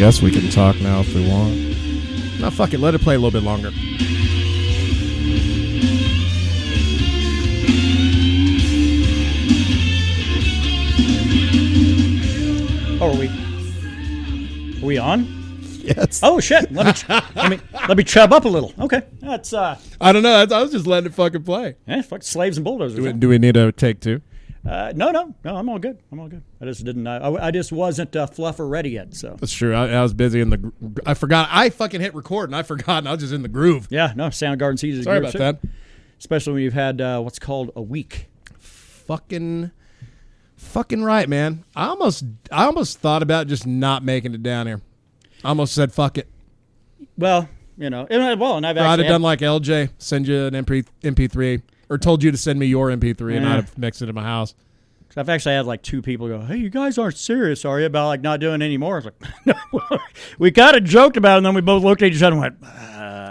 guess we can talk now if we want. No, fuck it. Let it play a little bit longer. Oh, are we on? Yes. Oh shit! Let me chub up a little. Okay, that's I don't know. I was just letting it fucking play. yeah, fuck slaves and bulldozers. Do we need a take two? No. I'm all good. I just didn't. I just wasn't fluffer ready yet. So That's true. I was busy in the. I forgot. I fucking hit record and I forgot. And I was just in the groove. yeah, no. Soundgarden's easy. Sorry about that. Especially when you've had what's called a week. Fucking right, man. I almost thought about just not making it down here. I almost said fuck it. Well, and I've I'd have actually done like LJ, send you an MP3, or told you to send me your MP3, and I'd have mixed it in my house. I've actually had like two people go, "Hey, you guys aren't serious, are you, about like not doing any more?" I was like, "No, we kind of joked about it, and then we both looked at each other and went,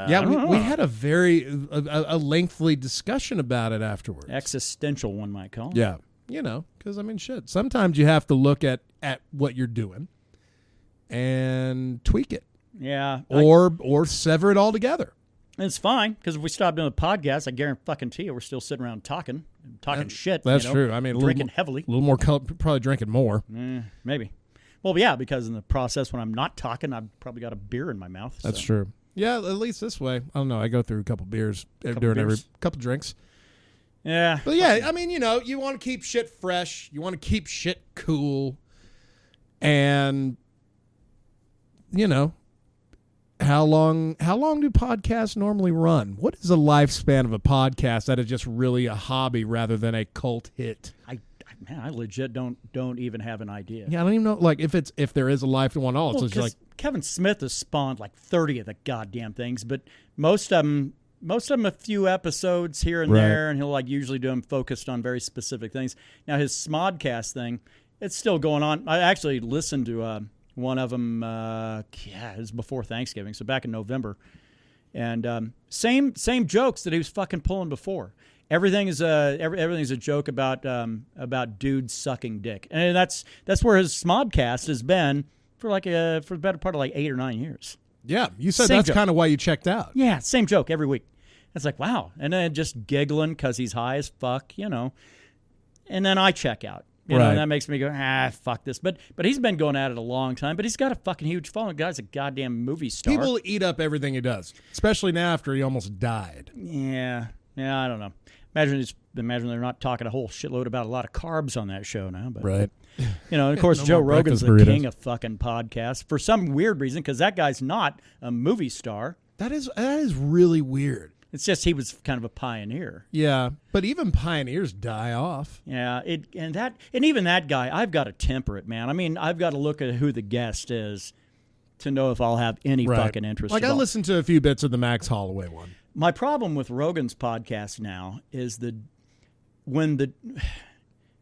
yeah, we had a very lengthy discussion about it afterwards. Existential, one might call it. Yeah, because I mean, shit. Sometimes you have to look at what you're doing and tweak it. Yeah. Or sever it all together. It's fine, because if we stop doing the podcast, I guarantee you we're still sitting around talking shit. That's true. I mean, drinking heavily. A little more, probably drinking more. Maybe. Well, yeah, because in the process when I'm not talking, I've probably got a beer in my mouth. That's true. Yeah, at least this way. I don't know. I go through a couple beers during every couple drinks. Yeah. But yeah, I mean, you want to keep shit fresh. You want to keep shit cool. And, how long do podcasts normally run? What is the lifespan of a podcast that is just really a hobby rather than a cult hit? I legit don't even have an idea. Yeah, I don't even know if there is a life to one all. So it's like Kevin Smith has spawned like 30 of the goddamn things, but most of them a few episodes here and there, and he'll like usually do them focused on very specific things. Now his Smodcast thing, it's still going on. I actually listened to one of them, it was before Thanksgiving, so back in November. And same jokes that he was fucking pulling before. Everything's a joke about dudes sucking dick, and that's where his Smodcast has been for the better part of like 8 or 9 years. Yeah, you said Same that's joke. kind of why you checked out. Yeah, same joke every week. It's like, wow, and then just giggling because he's high as fuck, and then I check out. And that makes me go, fuck this. But he's been going at it a long time. But he's got a fucking huge following. The guy's a goddamn movie star. People eat up everything he does, especially now after he almost died. Yeah, I don't know. Imagine they're not talking a whole shitload about a lot of carbs on that show now. But, right. And of course, No Joe more Rogan's the breakfast burritos. king of fucking podcasts for some weird reason, because that guy's not a movie star. That is really weird. It's just he was kind of a pioneer. Yeah, but even pioneers die off. Yeah, and even that guy, I've got to temper it, man. I mean, I've got to look at who the guest is to know if I'll have any fucking interest. Like, I listened to a few bits of the Max Holloway one. My problem with Rogan's podcast now is when the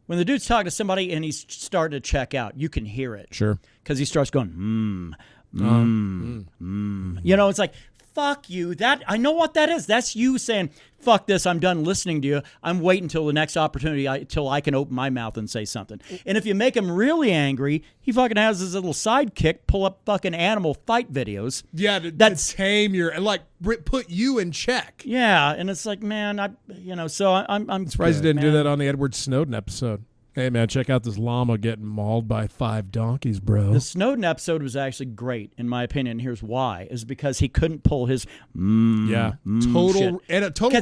dude's talking to somebody and he's starting to check out, you can hear it. Sure. Because he starts going, it's like, fuck you. That I know what that is. That's you saying, fuck this, I'm done listening to you. I'm waiting until the next opportunity until I can open my mouth and say something. And if you make him really angry, he fucking has his little sidekick pull up fucking animal fight videos. Yeah, to tame your, like, put you in check. Yeah, and it's like, man, so I'm surprised he didn't do that on the Edward Snowden episode. Hey, man, check out this llama getting mauled by 5 donkeys, bro. The Snowden episode was actually great, in my opinion. Here's why: is because he couldn't pull his total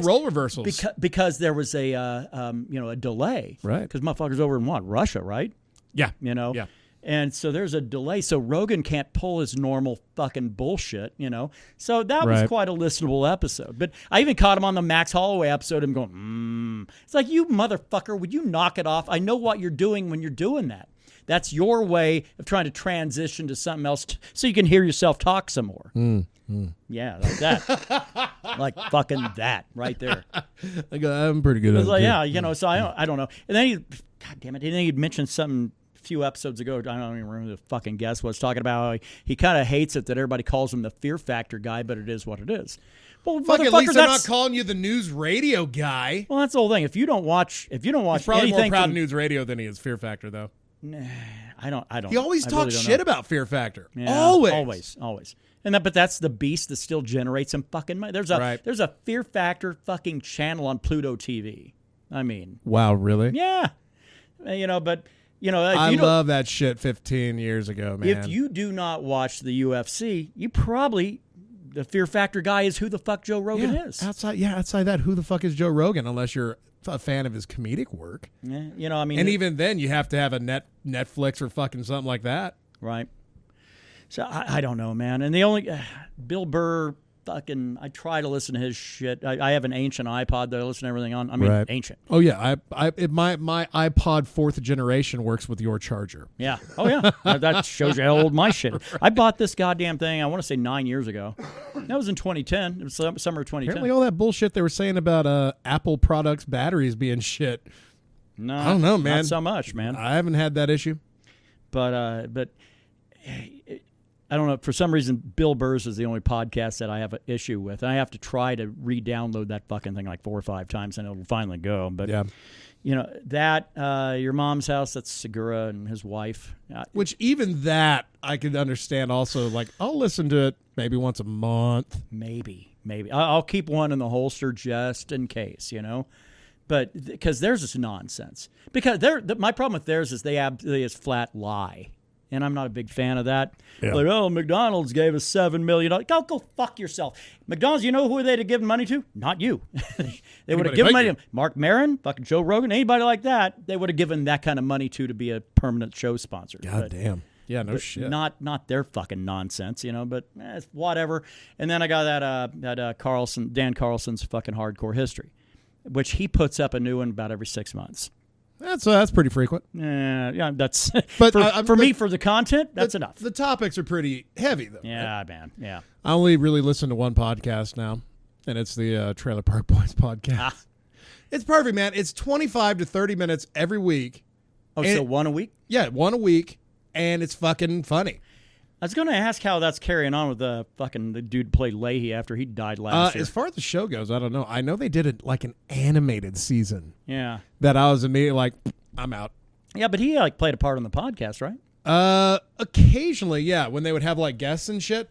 role reversals because there was a delay, right? Because motherfuckers over in Russia, right? Yeah, yeah. And so there's a delay, so Rogan can't pull his normal fucking bullshit, So that was quite a listenable episode. But I even caught him on the Max Holloway episode, him going, It's like, you motherfucker, would you knock it off? I know what you're doing when you're doing that. That's your way of trying to transition to something else so you can hear yourself talk some more. Yeah, like that. Like fucking that right there. I'm pretty good at it. Like, yeah, so I don't know. And then God damn it, and then he'd mentioned something a few episodes ago, I don't even remember who the fucking guest was, talking about how he kind of hates it that everybody calls him the Fear Factor guy, but it is what it is. Well, fuck, at least they're not calling you the news radio guy. Well, that's the whole thing. If you don't watch he's probably anything more proud of news radio than he is Fear Factor, though. I don't. He always I talks really don't shit know. about Fear Factor. Yeah, Always. But that's the beast that still generates some fucking money. There's a Fear Factor fucking channel on Pluto TV. I mean, Wow, really? yeah, but I love that shit 15 years ago, man. if you do not watch the UFC, you probably the Fear Factor guy is who the fuck Joe Rogan is. Outside that, who the fuck is Joe Rogan? Unless you're a fan of his comedic work. Yeah, I mean, And even then, you have to have a Netflix or fucking something like that. right. So I don't know, man. And the only Bill Burr fucking I try to listen to his shit. I have an ancient iPod that I listen to everything on. I mean, Right. ancient. Oh yeah, my iPod 4th generation works with your charger. Yeah. Oh yeah. That shows you how old my shit is. I bought this goddamn thing. I want to say 9 years ago. That was in 2010. It was summer of 2010. Apparently, all that bullshit they were saying about Apple products batteries being shit. No, I don't know, man. Not so much, man. I haven't had that issue. But I don't know. For some reason, Bill Burr's is the only podcast that I have an issue with. I have to try to re-download that fucking thing like 4 or 5 times, and it'll finally go. But Yeah. That Your Mom's House, that's Segura and his wife. Which even that I could understand. Also, like I'll listen to it maybe once a month. Maybe. I'll keep one in the holster just in case, But because theirs is nonsense. Because my problem with theirs is they is flat lie. And I'm not a big fan of that. Yeah. Like, McDonald's gave us $7 million. Go fuck yourself. McDonald's, you know who they'd have given money to? Not you. They would have given money to Mark Maron, fucking Joe Rogan, anybody like that. They would have given that kind of money to be a permanent show sponsor. God damn. Yeah, no shit. Not their fucking nonsense, but it's whatever. And then I got that Dan Carlson's fucking Hardcore History, which he puts up a new one about every 6 months. That's pretty frequent. Yeah, that's But for me, for the content, that's enough. The topics are pretty heavy, though. Yeah, right? man. Yeah. I only really listen to one podcast now, and it's the Trailer Park Boys podcast. It's perfect, man. It's 25 to 30 minutes every week. Oh, so one a week? Yeah, one a week, and it's fucking funny. I was going to ask how that's carrying on with the dude who played Leahy after he died last year. As far as the show goes, I don't know. I know they did it like an animated season. Yeah. That I was immediately like, I'm out. Yeah, but he played a part on the podcast, right? Occasionally, yeah, when they would have like guests and shit.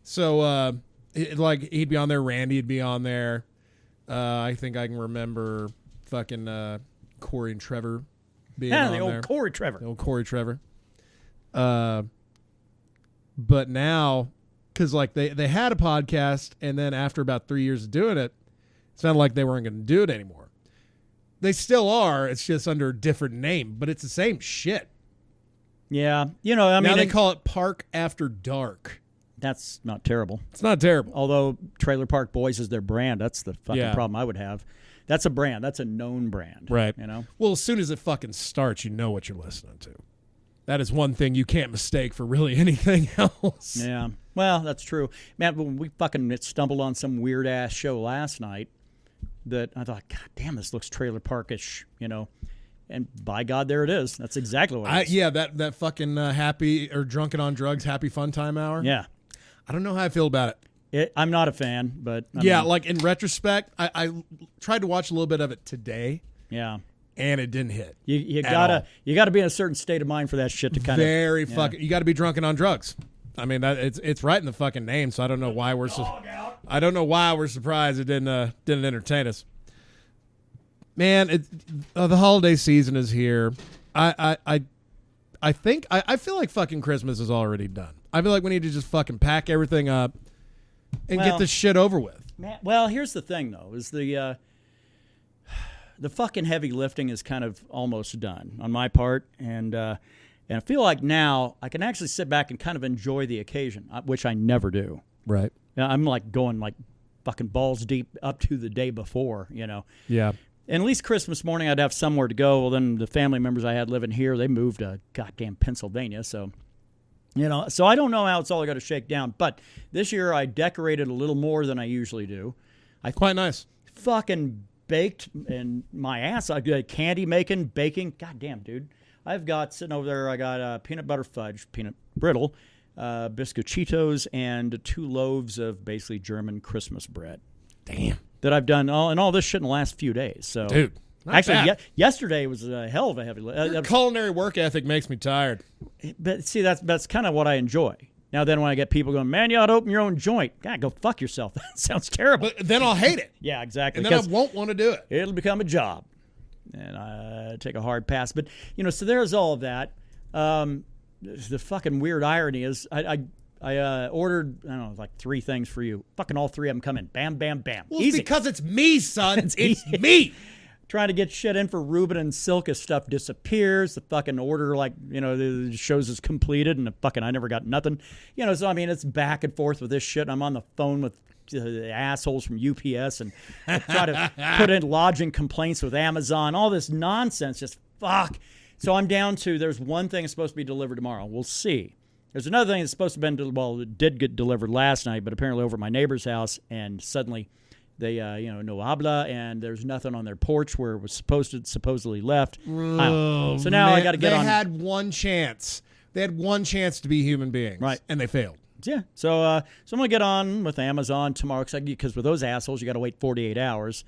So he'd be on there. Randy would be on there. I think I can remember fucking Corey and Trevor being on there. The old Corey Trevor. The old Corey Trevor. But now, because like they had a podcast, and then after about 3 years of doing it, it sounded like they weren't going to do it anymore. They still are. It's just under a different name, but it's the same shit. Yeah. Now they call it Park After Dark. That's not terrible. It's not terrible. Although Trailer Park Boys is their brand. That's the fucking problem I would have. That's a brand. That's a known brand. Right. Well, as soon as it fucking starts, you know what you're listening to. That is one thing you can't mistake for really anything else. Yeah. Well, that's true. Man, when we fucking stumbled on some weird-ass show last night that I thought, God damn, this looks Trailer Parkish, And by God, there it is. That's exactly what it is. Yeah, that fucking happy or drunken on drugs, happy fun time hour. Yeah. I don't know how I feel about it. I'm not a fan, but... like in retrospect, I tried to watch a little bit of it today. Yeah. And it didn't hit. You gotta be in a certain state of mind for that shit to kind of fucking. You got to be drunken on drugs. I mean that it's right in the fucking name. So I don't know why we're surprised it didn't entertain us. Man, the holiday season is here. I feel like fucking Christmas is already done. I feel like we need to just fucking pack everything up and get this shit over with. Man, well, here's the thing though: is the fucking heavy lifting is kind of almost done on my part, and I feel like now I can actually sit back and kind of enjoy the occasion, which I never do. Right. I'm like going like fucking balls deep up to the day before, Yeah. And at least Christmas morning I'd have somewhere to go. Well, then the family members I had living here, they moved to goddamn Pennsylvania, so so I don't know how it's all going to shake down. But this year I decorated a little more than I usually do. Quite nice. Fucking baked and my ass. I got candy making, baking. God damn, dude. I've got sitting over there, I got peanut butter fudge, peanut brittle, biscochitos, and 2 loaves of basically German Christmas bread. Damn. That I've done all this shit in the last few days. So, dude, Actually, yesterday was a hell of a heavy lift. Your culinary work ethic makes me tired. But see, that's kind of what I enjoy. Now then when I get people going, man, you ought to open your own joint. God, go fuck yourself. That sounds terrible. But then I'll hate it. Yeah, exactly. And then I won't want to do it. It'll become a job. And I take a hard pass. But, so there's all of that. The fucking weird irony is I ordered, I don't know, like 3 things for you. Fucking all 3 of them come in. Bam, bam, bam. Well, Easy. it's because it's me, son. It's me. Trying to get shit in for Ruben and Silka's stuff disappears. The fucking order, shows is completed, and I never got nothing. So I mean, it's back and forth with this shit. I'm on the phone with the assholes from UPS and I try to put in lodging complaints with Amazon. All this nonsense, just fuck. So I'm down to, there's one thing that's supposed to be delivered tomorrow. We'll see. There's another thing that's supposed to have been, it did get delivered last night, but apparently over at my neighbor's house, and suddenly they, no habla, and there's nothing on their porch where it was supposedly left. Oh, so now man, I got to get on. They had one chance. They had one chance to be human beings. Right. And they failed. Yeah. So I'm going to get on with Amazon tomorrow because with those assholes, you got to wait 48 hours,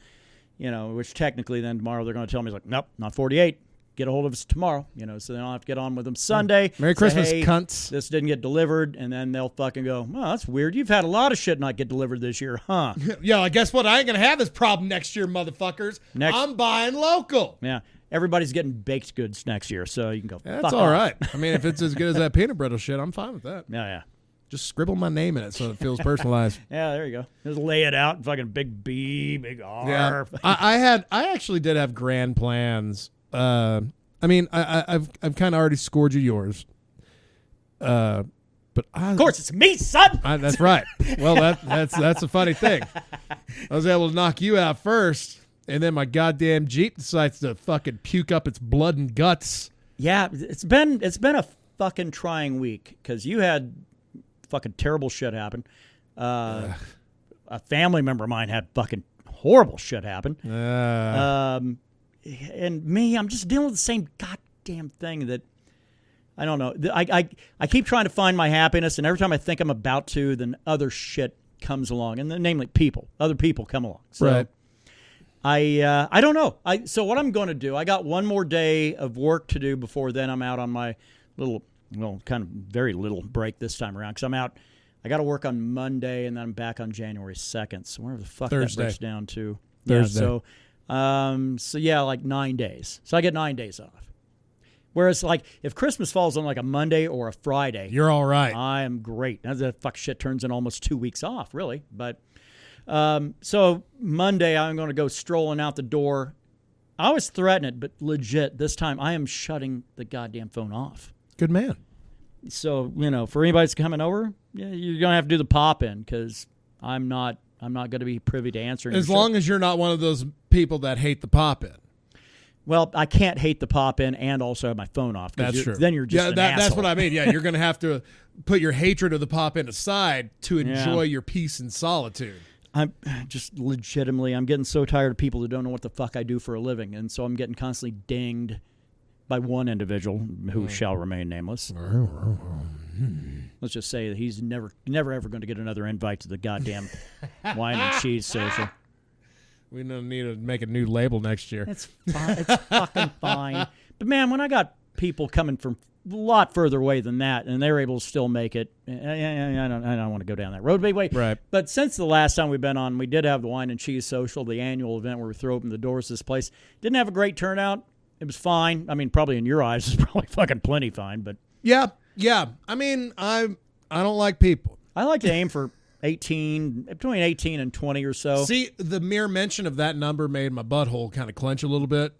which technically then tomorrow they're going to tell me, like, nope, not 48. Get a hold of us tomorrow, so then I'll have to get on with them Sunday. Merry Christmas, hey, cunts. This didn't get delivered, and then they'll fucking go, oh, that's weird. You've had a lot of shit not get delivered this year, huh? Yeah, guess what? I ain't going to have this problem next year, motherfuckers. I'm buying local. Yeah. Everybody's getting baked goods next year, so you can go, That's all right. I mean, if it's as good as that peanut brittle shit, I'm fine with that. Yeah. Just scribble my name in it so it feels personalized. Yeah, there you go. Just lay it out, fucking big B, big R. Yeah. I actually did have grand plans. I mean, I've kind of already scored you yours. But of course, it's me, son. That's right. Well, that's a funny thing. I was able to knock you out first, and then my goddamn Jeep decides to fucking puke up its blood and guts. Yeah, it's been a fucking trying week because you had fucking terrible shit happen. A family member of mine had fucking horrible shit happen. And me, I'm just dealing with the same goddamn thing that I don't know. I keep trying to find my happiness, and every time I think I'm about to, then other shit comes along, and then, namely other people come along. So right. I don't know. So what I'm going to do, I got one more day of work to do before then I'm out on my kind of very little break this time around because I'm out. I got to work on Monday, and then I'm back on January 2nd. So wherever the fuck Thursday. that breaks down to. Thursday. Yeah, so yeah, like 9 days. So I get 9 days off. Whereas, like, if Christmas falls on like a Monday or a Friday, you're all right. I am great. That fuck shit turns in almost 2 weeks off, really. But so Monday, I'm going to go strolling out the door. I always threaten it, but legit, this time I am shutting the goddamn phone off. Good man. So for anybody that's coming over, yeah, you're going to have to do the pop in because I'm not going to be privy to answering. As long as you're not one of those people that hate the pop-in. Well, I can't hate the pop-in and also have my phone off. That's true. Then you're just an asshole. That's what I mean. Yeah, you're going to have to put your hatred of the pop-in aside to enjoy your peace and solitude. I'm just legitimately, I'm getting so tired of people who don't know what the fuck I do for a living. And so I'm getting constantly dinged by one individual who shall remain nameless. Let's just say that he's never ever going to get another invite to the goddamn wine and cheese social. We don't need to make a new label next year. It's fine. It's fucking fine. But man, when I got people coming from a lot further away than that, and they're able to still make it, I don't want to go down that road. Right. But since the last time we've been on, we did have the wine and cheese social, the annual event where we throw open the doors to this place. Didn't have a great turnout. It was fine. I mean, probably in your eyes, it's probably fucking plenty fine. But yeah. I mean, I don't like people. I like to aim for between 18 and 20 or so. See, the mere mention of that number made my butthole kind of clench a little bit.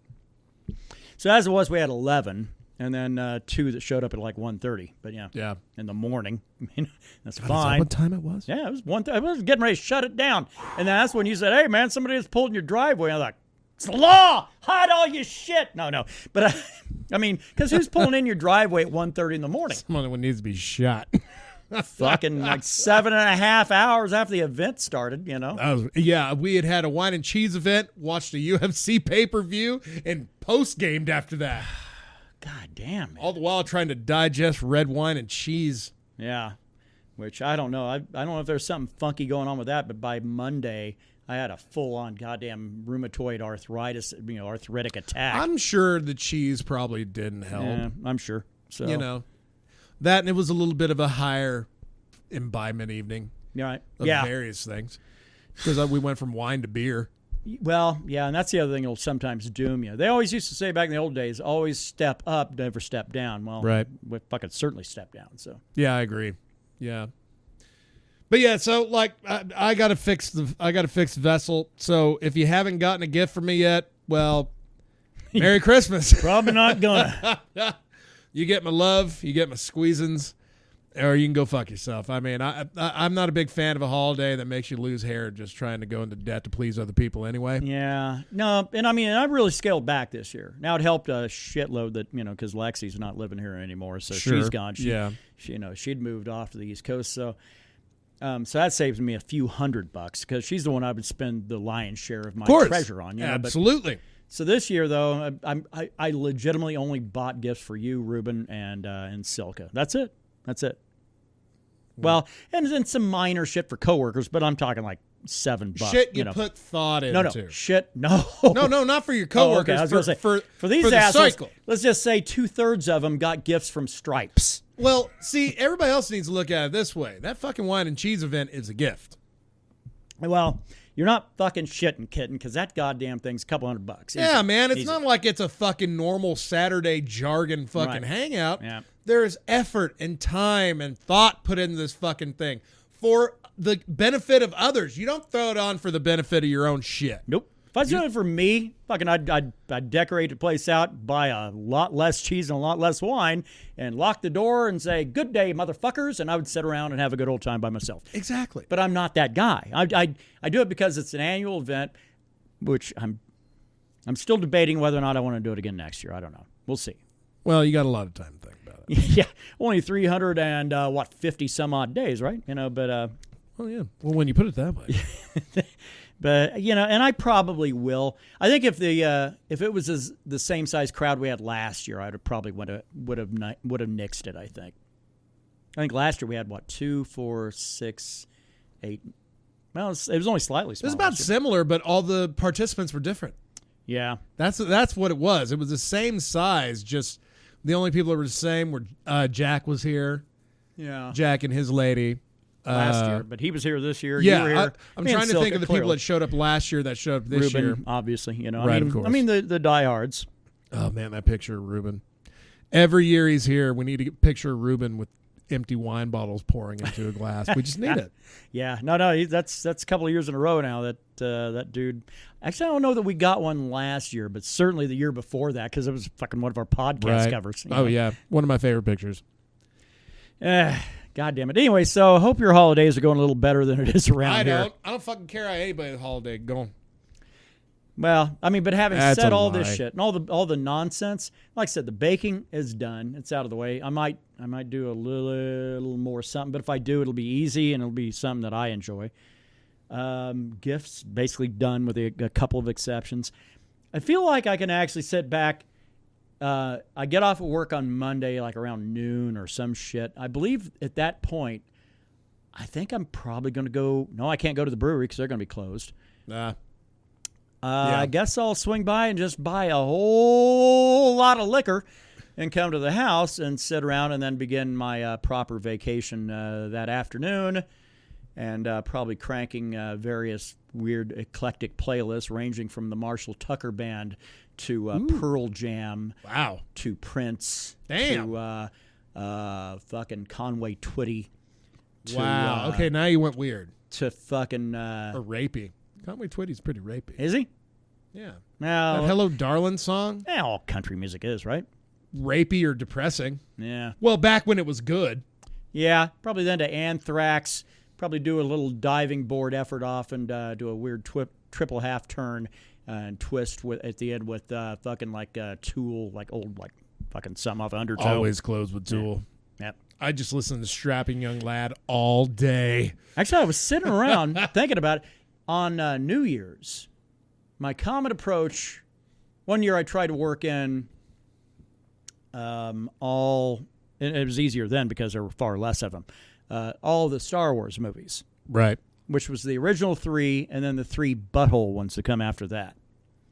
So as it was, we had 11, and then 2 that showed up at like 1:30. But yeah, in the morning. I mean, that's fine. Is that what time it was? Yeah, it was 1:30. I was getting ready to shut it down, and then that's when you said, "Hey, man, somebody just pulled in your driveway." I was like, "It's the law. Hide all your shit." No, but I mean, because who's pulling in your driveway at 1:30 in the morning? Someone that needs to be shot. Fucking like 7.5 hours after the event started, We had a wine and cheese event, watched a UFC pay-per-view, and post-gamed after that. God damn, man. All the while trying to digest red wine and cheese. Yeah, which I don't know. I don't know if there's something funky going on with that, but by Monday, I had a full-on goddamn rheumatoid arthritis, arthritic attack. I'm sure the cheese probably didn't help. Yeah, I'm sure. So that, and it was a little bit of a higher imbibement evening. Right. Of various things, because we went from wine to beer. Well, yeah, and that's the other thing that'll sometimes doom you. They always used to say back in the old days, always step up, never step down. Well, right. We fucking certainly step down. So yeah, I agree. Yeah, but yeah, so like I got to fix the vessel. So if you haven't gotten a gift from me yet, well, Merry Christmas. Probably not gonna. You get my love, you get my squeezins. Or you can go fuck yourself. I mean, I'm not a big fan of a holiday that makes you lose hair just trying to go into debt to please other people anyway. Yeah. No, and I mean, I really scaled back this year. Now, it helped a shitload that, because Lexi's not living here anymore, so she's gone. She'd moved off to the East Coast, so that saves me a few $100 because she's the one I would spend the lion's share of my treasure on. Absolutely. So this year, though, I legitimately only bought gifts for you, Ruben, and Silka. That's it. Well, and then some minor shit for coworkers, but I'm talking like $7. Shit you put thought into. No, shit, no. No, not for your coworkers. I was going to say, for these the assholes, cycle. Let's just say 2/3 of them got gifts from Stripes. Well, see, everybody else needs to look at it this way. That fucking wine and cheese event is a gift. Well, you're not fucking shitting, kitten, because that goddamn thing's a couple $100. Yeah, man, it's not like it's a fucking normal Saturday jargon fucking hangout. Yeah. There is effort and time and thought put into this fucking thing for the benefit of others. You don't throw it on for the benefit of your own shit. Nope. If I was doing it for me, fucking, I'd decorate the place out, buy a lot less cheese and a lot less wine, and lock the door and say, "Good day, motherfuckers," and I would sit around and have a good old time by myself. Exactly. But I'm not that guy. I do it because it's an annual event, which I'm still debating whether or not I want to do it again next year. I don't know. We'll see. Well, you got a lot of time to think about it. Yeah, only 350 some odd days, right? But well, yeah. Well, when you put it that way. But and I probably will. I think if it was the same size crowd we had last year, I'd have probably would have nixed it. I think last year we had 2, 4, 6, 8. Well, it was only slightly smaller. It was about similar, but all the participants were different. Yeah, that's what it was. It was the same size, just the only people that were the same were Jack was here. Yeah, Jack and his lady. Last year, but he was here this year. Yeah, you were here. I'm trying to think of the people that showed up last year that showed up this Ruben, year. Obviously, Right, of course. I mean the diehards. Oh man, that picture of Ruben. Every year he's here, we need to get a picture of Ruben with empty wine bottles pouring into a glass. We just need it. Yeah, no, that's a couple of years in a row now that dude. Actually, I don't know that we got one last year, but certainly the year before that because it was fucking one of our podcast covers. Yeah, one of my favorite pictures. God damn it. Anyway, so I hope your holidays are going a little better than it is around here. I don't fucking care how anybody's holiday going. Well, I mean, but having said all this shit and all the nonsense, like I said, the baking is done. It's out of the way. I might do a little more something, but if I do, it'll be easy and it'll be something that I enjoy. Gifts basically done with a couple of exceptions. I feel like I can actually sit back. I get off of work on Monday, like around noon or some shit. I believe at that point, I think I'm probably going to go. No, I can't go to the brewery because they're going to be closed. I guess I'll swing by and just buy a whole lot of liquor and come to the house and sit around and then begin my proper vacation that afternoon and probably cranking various weird eclectic playlists ranging from the Marshall Tucker Band to Pearl Jam. Wow. To Prince. Damn. To fucking Conway Twitty. Wow. Okay, now you went weird. To fucking... or rapey. Conway Twitty's pretty rapey. Is he? Yeah. Now, that Hello Darlin' song? All country music is, right? Rapey or depressing. Yeah. Well, back when it was good. Yeah, probably then to Anthrax. Probably do a little diving board effort off and do a weird triple half turn and twist at the end with fucking like Tool, like old like fucking something off Undertow. Always close with Tool. Yeah. I just listen to Strapping Young Lad all day. Actually, I was sitting around thinking about it. On New Year's, my common approach, one year I tried to work in and it was easier then because there were far less of them, all the Star Wars movies. Right. which was the original 3, and then the 3 butthole ones to come after that.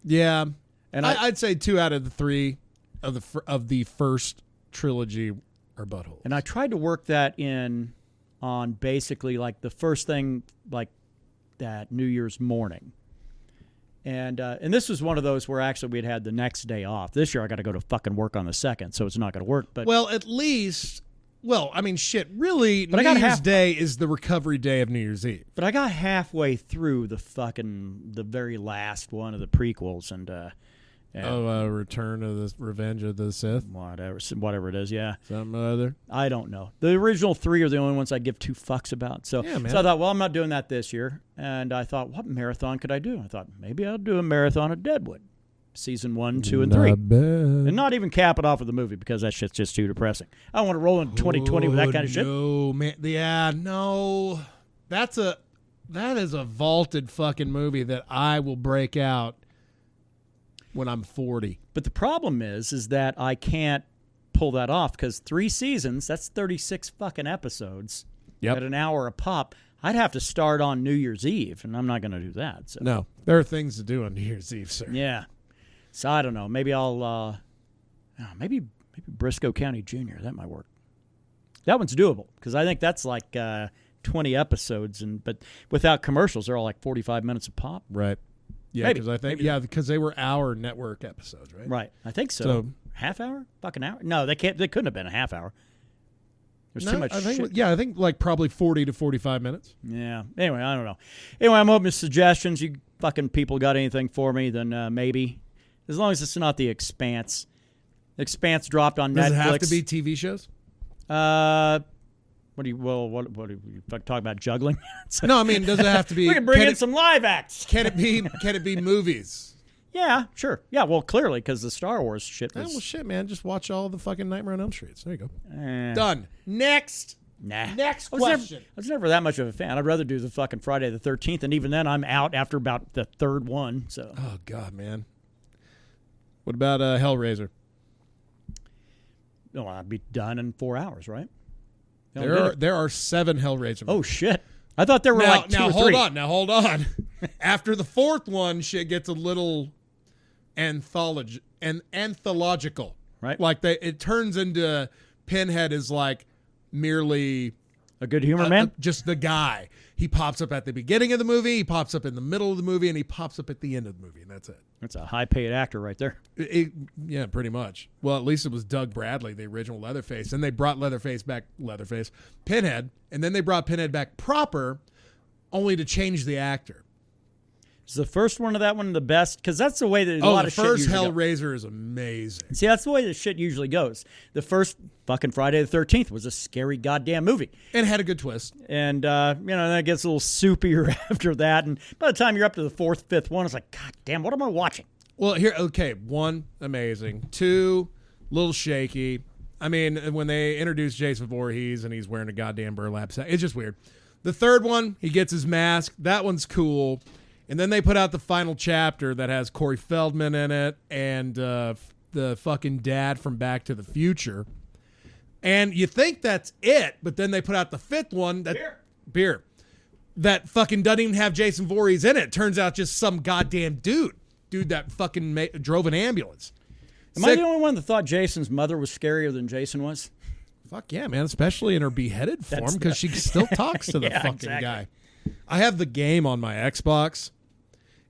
Yeah, And I'd say 2 out of the 3 of the first trilogy are buttholes. And I tried to work that in on basically like the first thing, like that New Year's morning. And this was one of those where actually we'd had the next day off. This year I got to go to fucking work on the 2nd, so it's not going to work. But well, at least, I mean, shit, really, New Year's Day is the recovery day of New Year's Eve. But I got halfway through the very last one of the prequels, and Return of the Revenge of the Sith? whatever it is, yeah. Something or other? I don't know. The original 3 are the only ones I give 2 fucks about. So, yeah, man. So I thought, well, I'm not doing that this year. And I thought, what marathon could I do? I thought, maybe I'll do a marathon of Deadwood. Season 1, 2, and 3. Not bad. And not even cap it off with the movie because that shit's just too depressing. I don't want to roll into 2020 with that kind of shit. No, man. Yeah, no. That is a vaulted fucking movie that I will break out when I'm 40. But the problem is that I can't pull that off because 3 seasons, that's 36 fucking episodes at an hour a pop. I'd have to start on New Year's Eve, and I'm not going to do that. So. No, there are things to do on New Year's Eve, sir. Yeah. So I don't know. Maybe I'll, maybe Briscoe County Jr. That might work. That one's doable because I think that's like 20 episodes, but without commercials, they're all like 45 minutes a pop. Right. Yeah, because I think because they were hour network episodes, right? Right, I think so. Half hour, fucking hour? No, they can't. They couldn't have been a half hour. There's too much shit. Yeah, I think like probably 40 to 45 minutes. Yeah. Anyway, I don't know. Anyway, I'm open to suggestions. You fucking people got anything for me? Then maybe, as long as it's not The Expanse. The Expanse dropped on Netflix. Does it have to be TV shows? What do you talk about juggling? No, I mean, does it have to be? We can bring in some live acts. Can it be movies? Yeah, sure. Yeah, well, clearly because the Star Wars shit was. Well, shit, man. Just watch all the fucking Nightmare on Elm Street. There you go. Done. Next. Nah. Next question. I was never that much of a fan. I'd rather do the fucking Friday the 13th, and even then, I'm out after about the 3rd one. So. Oh God, man. What about Hellraiser? No, I'd be done in 4 hours, right? There are 7 Hellraiser movies. Oh shit! I thought there were like 2 or 3. Now hold on. After the 4th one, shit gets a little anthological, right? Like it turns into Pinhead is like merely a good humor man, just the guy. He pops up at the beginning of the movie, he pops up in the middle of the movie, and he pops up at the end of the movie, and that's it. That's a high-paid actor right there. Yeah, pretty much. Well, at least it was Doug Bradley, the original Leatherface. And they brought Pinhead, and then they brought Pinhead back proper, only to change the actor. Is the first one of that one the best? Because that's the way that a lot of shit usually goes. The first Hellraiser is amazing. See, that's the way the shit usually goes. The first fucking Friday the 13th was a scary goddamn movie. And had a good twist. And, then it gets a little soupier after that. And by the time you're up to the 4th, 5th one, it's like, God damn, what am I watching? Well, 1, amazing. 2, little shaky. I mean, when they introduced Jason Voorhees and he's wearing a goddamn burlap sack, it's just weird. The 3rd one, he gets his mask. That one's cool. And then they put out the final chapter that has Corey Feldman in it and the fucking dad from Back to the Future. And you think that's it, but then they put out the 5th one. Beer. That fucking doesn't even have Jason Voorhees in it. Turns out just some goddamn dude that fucking drove an ambulance. Am I the only one that thought Jason's mother was scarier than Jason was? Fuck yeah, man. Especially in her beheaded form because she still talks to the fucking guy. I have the game on my Xbox,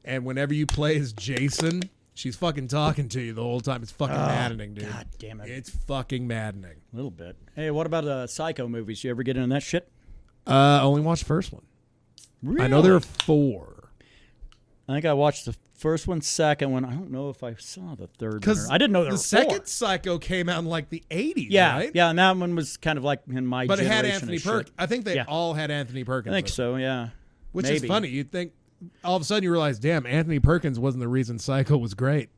and whenever you play as Jason, she's fucking talking to you the whole time. It's fucking maddening, dude. God damn it. It's fucking maddening. A little bit. Hey, what about Psycho movies? You ever get into that shit? Only watched the first one. Really? I know there are 4. I think I watched the first one, second one. I don't know if I saw the 3rd one. I didn't know there were 4. The second Psycho came out in like the 80s, right? Yeah, and that one was kind of like in my generation. But it had Anthony Perkins. I think they all had Anthony Perkins. I think so, yeah. Which is funny. You'd think all of a sudden you realize, damn, Anthony Perkins wasn't the reason Psycho was great.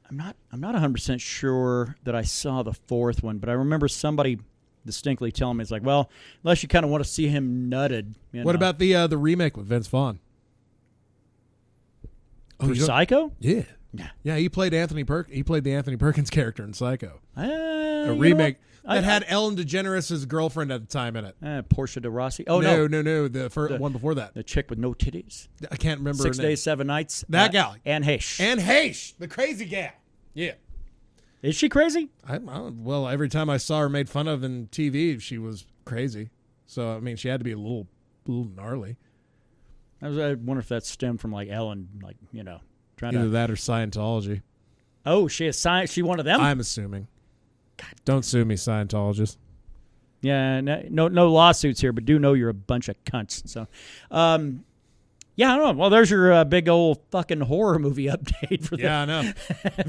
I'm not 100% sure that I saw the 4th one, but I remember somebody distinctly telling me, it's like, well, unless you kind of want to see him nutted. What about the remake with Vince Vaughn? For Psycho? Yeah. Yeah, he played the Anthony Perkins character in Psycho. A remake. That had Ellen DeGeneres' girlfriend at the time in it. Portia de Rossi. Oh, no. The one before that. The chick with no titties. I can't remember 6 her name. Days, 7 Nights. That gal. Anne Heche. Anne Heche, the crazy gal. Yeah. Is she crazy? Well, every time I saw her made fun of in TV, she was crazy. So, I mean, she had to be a little gnarly. I wonder if that stemmed from, like, Ellen, like, trying Either that or Scientology. Oh, she one of them? I'm assuming. God, don't sue me, Scientologists. Yeah, no lawsuits here, but do know you're a bunch of cunts. So, yeah, I don't know. Well, there's your big old fucking horror movie update for I know.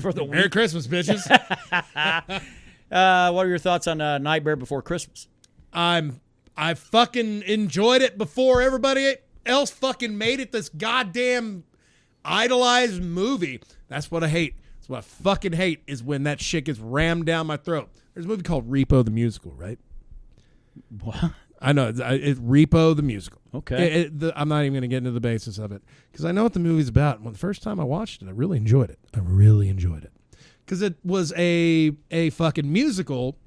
for the Merry week. Christmas, bitches. What are your thoughts on Nightmare Before Christmas? I fucking enjoyed it before everybody else fucking made it this goddamn idolized movie. That's what I hate. That's what I fucking hate is when that shit gets rammed down my throat. There's a movie called Repo the Musical, right? What? I know. It's Repo the Musical. Okay. I'm not even going to get into the basis of it because I know what the movie's about. When the first time I watched it, I really enjoyed it. Because it was a fucking musical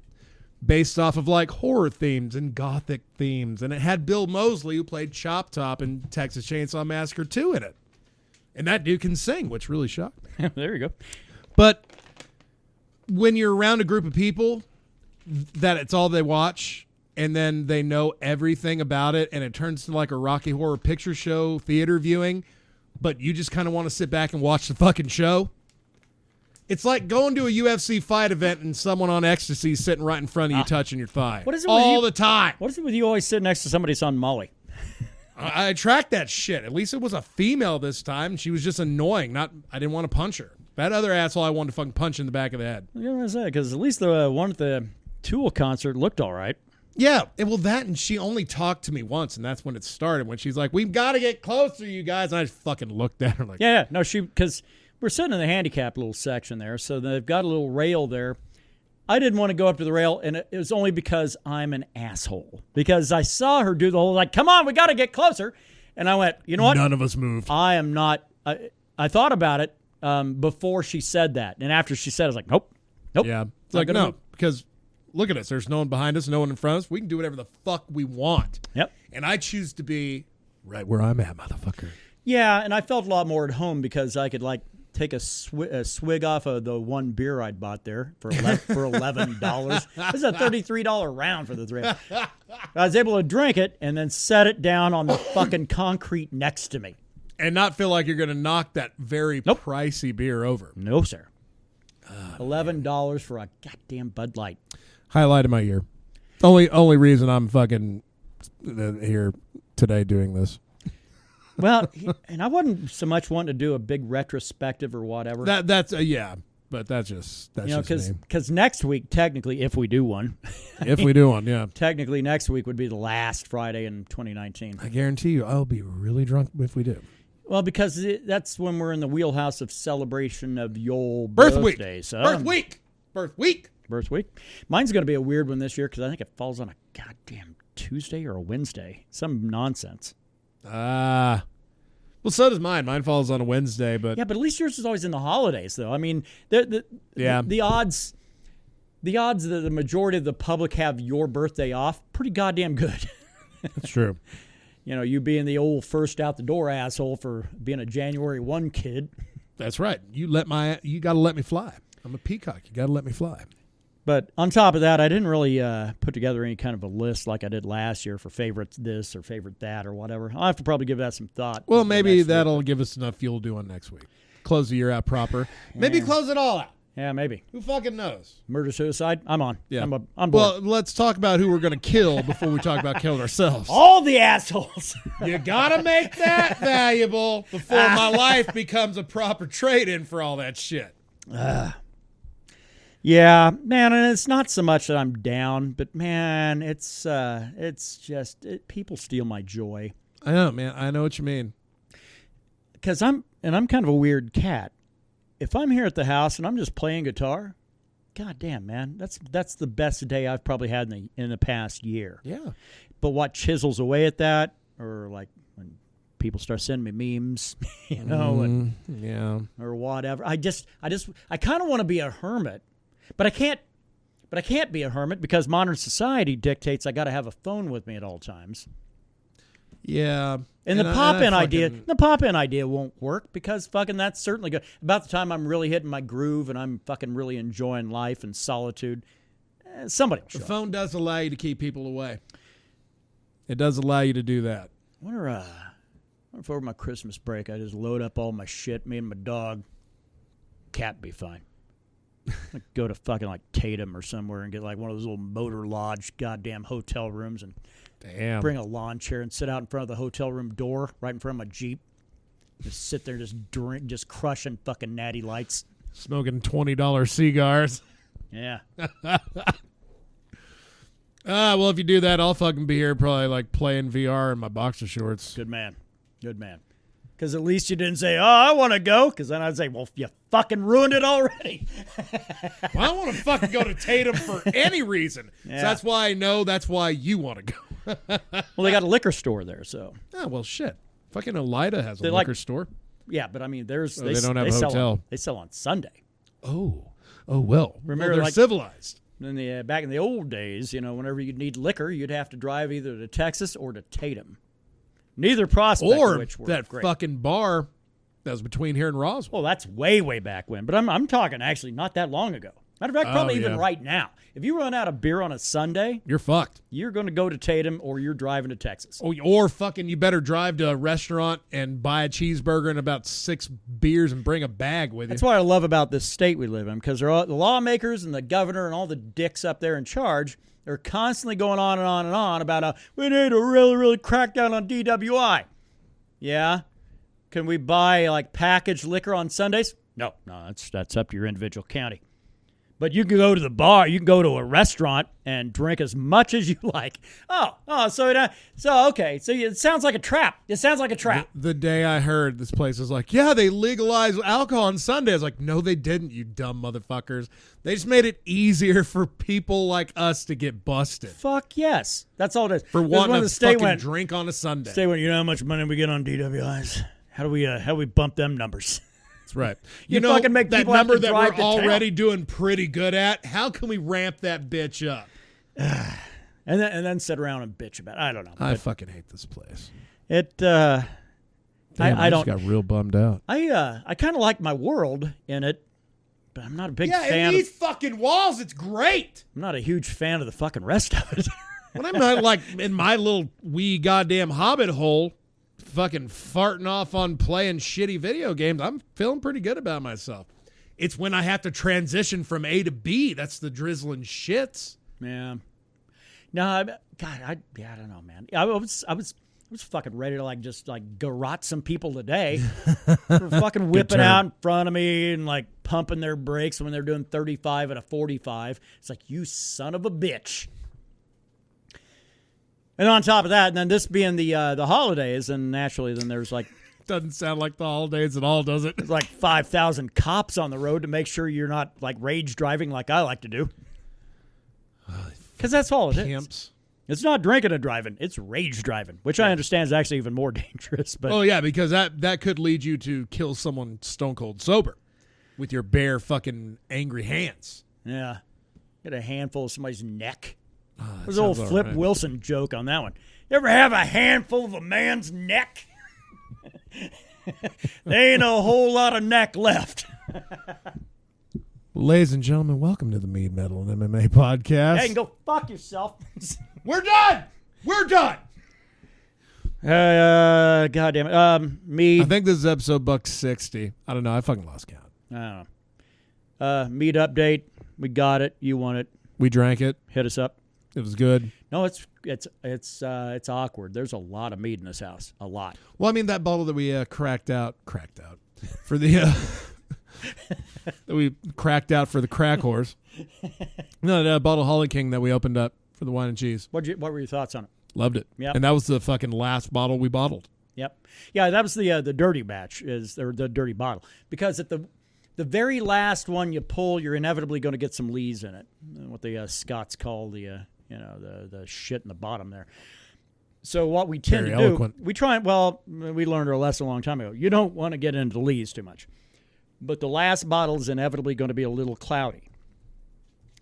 based off of like horror themes and gothic themes. And it had Bill Moseley, who played Chop Top in Texas Chainsaw Massacre 2 in it. And that dude can sing, which really shocked me. There you go. But when you're around a group of people that it's all they watch and then they know everything about it and it turns to like a Rocky Horror Picture Show theater viewing, but you just kind of want to sit back and watch the fucking show. It's like going to a UFC fight event and someone on ecstasy sitting right in front of you touching your thigh. What is it all the time? What is it with you always sitting next to somebody that's on Molly? I tracked that shit. At least it was a female this time. She was just annoying. I didn't want to punch her. That other asshole I wanted to fucking punch in the back of the head. I was going to say, because at least the one at the Tool concert looked all right. Yeah, and she only talked to me once, and that's when it started, when she's like, we've got to get closer, you guys. And I just fucking looked at her like... Yeah, no, because we're sitting in the handicap little section there, so they've got a little rail there. I didn't want to go up to the rail, and it was only because I'm an asshole. Because I saw her do the whole, like, come on, we got to get closer. And I went, you know what? None of us moved. I am not... I thought about it before she said that. And after she said it, I was like, nope. Yeah. It's like, no, because... Look at us. There's no one behind us, no one in front of us. We can do whatever the fuck we want. Yep. And I choose to be right where I'm at, motherfucker. Yeah, and I felt a lot more at home because I could, like, take a swig off of the one beer I'd bought there for $11. This is a $33 round for the three. I was able to drink it and then set it down on the fucking concrete next to me. And not feel like you're going to knock that very pricey beer over. No, sir. $11 for a goddamn Bud Light. Highlight of my year. Only reason I'm fucking here today doing this. Well, and I wasn't so much wanting to do a big retrospective or whatever. That's but that's just because next week, technically, if we do one, technically next week would be the last Friday in 2019. I guarantee you, I'll be really drunk if we do. Well, because that's when we're in the wheelhouse of celebration of your birthday. Birth week. Mine's going to be a weird one this year because I think it falls on a goddamn Tuesday or a Wednesday. Some nonsense. Well, so does mine. Mine falls on a Wednesday, but... Yeah, but at least yours is always in the holidays, though. I mean, the odds that the majority of the public have your birthday off, pretty goddamn good. That's true. You know, you being the old first out the door asshole for being a January 1 kid. That's right. You got to let me fly. I'm a peacock. You got to let me fly. But on top of that, I didn't really put together any kind of a list like I did last year for favorite this or favorite that or whatever. I'll have to probably give that some thought. Well, maybe that'll give us enough fuel to do on next week. Close the year out proper. Maybe close it all out. Yeah, maybe. Who fucking knows? Murder-suicide? I'm on. Yeah. I'm bored. Well, let's talk about who we're going to kill before we talk about killing ourselves. All the assholes. You got to make that valuable before my life becomes a proper trade-in for all that shit. Yeah, man, and it's not so much that I'm down, but man, it's just people steal my joy. I know, man. I know what you mean. Because I'm kind of a weird cat. If I'm here at the house and I'm just playing guitar, god damn, man, that's the best day I've probably had in the past year. Yeah. But what chisels away at that, or like when people start sending me memes, you know, and or whatever. I kind of want to be a hermit. But I can't But I can't be a hermit because modern society dictates I got to have a phone with me at all times. Yeah. And the pop-in idea won't work because fucking that's certainly good. About the time I'm really hitting my groove and I'm fucking really enjoying life and solitude, somebody will show The up. phone does allow you to keep people away. It does allow you to do that. I wonder if over my Christmas break I just load up all my shit, me and my dog. Cat be fine. Like go to fucking like Tatum or somewhere and get like one of those little motor lodge goddamn hotel rooms and Damn. bring a lawn chair and sit out in front of the hotel room door right in front of my Jeep. Just sit there, just crushing fucking natty lights. Smoking $20 cigars. Yeah. Well, if you do that, I'll fucking be here probably like playing VR in my boxer shorts. Good man. Good man. Because at least you didn't say, oh, I want to go. Because then I'd say, well, you fucking ruined it already. Well, I don't want to fucking go to Tatum for any reason. Yeah. So that's why I know that's why you want to go. Well, they got a liquor store there, so. Oh, well, shit. Fucking Elida has a liquor store. Yeah, but I mean, they don't have a hotel. They sell on Sunday. Oh, well. Remember, they're civilized. Back in the old days, whenever you'd need liquor, you'd have to drive either to Texas or to Tatum. Neither prospect of Or which were that great. fucking bar that was between here and Roswell. Well, that's way, way back when. But I'm talking actually not that long ago. Matter of fact, probably even right now. If you run out of beer on a Sunday, you're fucked. You're going to go to Tatum or you're driving to Texas. Or fucking you better drive to a restaurant and buy a cheeseburger and about 6 beers and bring a bag with you. That's what I love about this state we live in, because the lawmakers and the governor and all the dicks up there in charge are constantly going on and on and on about we need to really, really crack down on DWI. Yeah? Can we buy like packaged liquor on Sundays? No, that's up to your individual county. But you can go to the bar, you can go to a restaurant and drink as much as you like. So okay. So it sounds like a trap. It sounds like a trap. The day I heard this place was like, yeah, they legalized alcohol on Sunday. I was like, no, they didn't, you dumb motherfuckers. They just made it easier for people like us to get busted. Fuck yes. That's all it is. For wanting to fucking drink on a Sunday. State went, you know how much money we get on DWIs? How do we bump them numbers? That's right. You know, fucking make that people number have to that drive we're to already doing pretty good at. How can we ramp that bitch up? and then sit around and bitch about it. I don't know. I fucking hate this place. It. Damn, I don't. just got real bummed out. I kind of like my world in it, but I'm not a big fan. Yeah, in these fucking walls, it's great. I'm not a huge fan of the fucking rest of it. When I'm not like in my little wee goddamn hobbit hole, fucking farting off on playing shitty video games, I'm feeling pretty good about myself. It's when I have to transition from A to B that's the drizzling shits. Yeah. No, I don't know, man. I was fucking ready to just garrote some people today. For fucking whipping out in front of me and like pumping their brakes when they're doing 35 at a 45. It's like, you son of a bitch. And on top of that, and then this being the holidays, and naturally then there's like... Doesn't sound like the holidays at all, does it? There's like 5,000 cops on the road to make sure you're not like rage driving like I like to do. Because that's all it is. It's not drinking and driving. It's rage driving, which I understand is actually even more dangerous. But oh, yeah, because that could lead you to kill someone stone cold sober with your bare fucking angry hands. Yeah. Get a handful of somebody's neck. There's an an old Flip Wilson joke on that one. You ever have a handful of a man's neck? There ain't a whole lot of neck left. Ladies and gentlemen, welcome to the Mead, Metal, and MMA podcast. Hey, you can go fuck yourself. We're done. We're done. God damn it. Mead. I think this is episode buck 60. I don't know. I fucking lost count. I don't know. Mead update. We got it. You want it. We drank it. Hit us up. It was good. No, it's awkward. There's a lot of mead in this house. A lot. Well, I mean that bottle that we cracked out for the that we cracked out for the crack horse. No, that bottle of Holly King that we opened up for the wine and cheese. What were your thoughts on it? Loved it. Yeah. And that was the fucking last bottle we bottled. Yep. Yeah, that was the dirty batch or the dirty bottle, because at the very last one you pull, you're inevitably going to get some lees in it. What the Scots call the shit in the bottom there. So what we tend to do, we learned our lesson a long time ago. You don't want to get into lees too much. But the last bottle is inevitably going to be a little cloudy.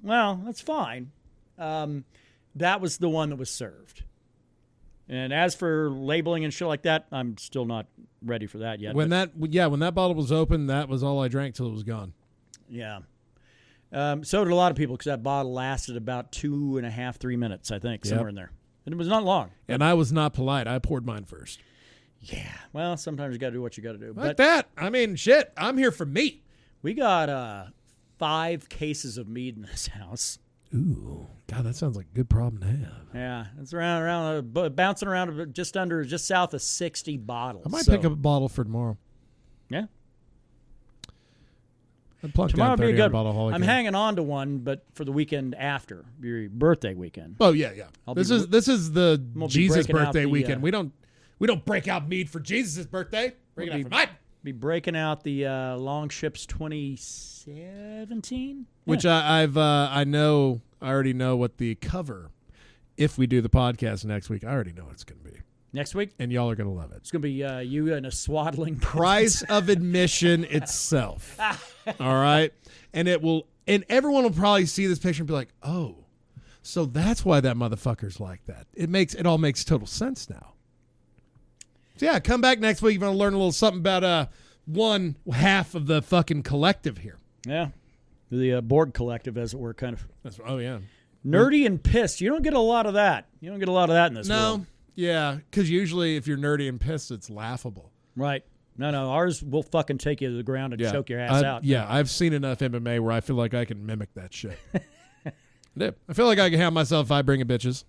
Well, that's fine. That was the one that was served. And as for labeling and shit like that, I'm still not ready for that yet. When that bottle was open, that was all I drank till it was gone. Yeah. So did a lot of people because that bottle lasted about 2.5, 3 minutes, I think, somewhere in there. And it was not long. And I was not polite. I poured mine first. Yeah. Well, sometimes you got to do what you got to do. Like that. I mean, shit. I'm here for meat. We got 5 cases of mead in this house. Ooh, God, that sounds like a good problem to have. Yeah, it's bouncing around just south of 60 bottles. I might pick up a bottle for tomorrow. Yeah. Tomorrow would be a good bottle. I'm hanging on to one, but for the weekend after your birthday weekend. Oh yeah. This is the Jesus birthday weekend. We don't break out mead for Jesus' birthday. Break it out for mine. Be breaking out the Long Ships 2017, which I already know what the cover. If we do the podcast next week, I already know what it's going to be. Next week, and y'all are going to love it. It's going to be you in a swaddling price of admission itself. All right, and everyone will probably see this picture and be like, "Oh, so that's why that motherfucker's like that." It all makes total sense now. So yeah, come back next week. You're going to learn a little something about one half of the fucking collective here. Yeah, the board collective, as it were, kind of. Oh yeah, nerdy and pissed. You don't get a lot of that. You don't get a lot of that in this world. No, yeah, because usually if you're nerdy and pissed, it's laughable. Right. No, ours will fucking take you to the ground and choke your ass out. Yeah, I've seen enough MMA where I feel like I can mimic that shit. I feel like I can have myself if I bring it, bitches.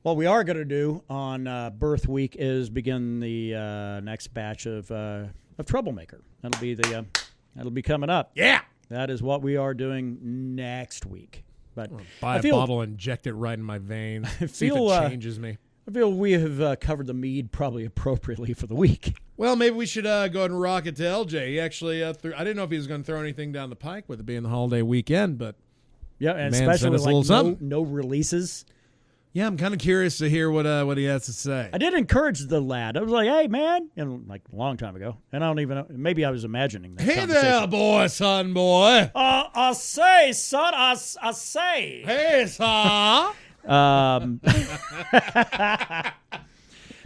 What we are going to do on birth week is begin the next batch of Troublemaker. That'll be coming up. Yeah, that is what we are doing next week. But buy a bottle, inject it right in my veins. See if it changes me. I feel we have covered the mead probably appropriately for the week. Well, maybe we should go ahead and rock it to LJ. He actually I didn't know if he was going to throw anything down the pike with it being the holiday weekend, but yeah, and especially with no releases. Yeah, I'm kind of curious to hear what he has to say. I did encourage the lad. I was like, "Hey, man," and like a long time ago, and I don't even know. Maybe I was imagining that. Hey there, boy, son, boy. I say, son, I say. Hey, son.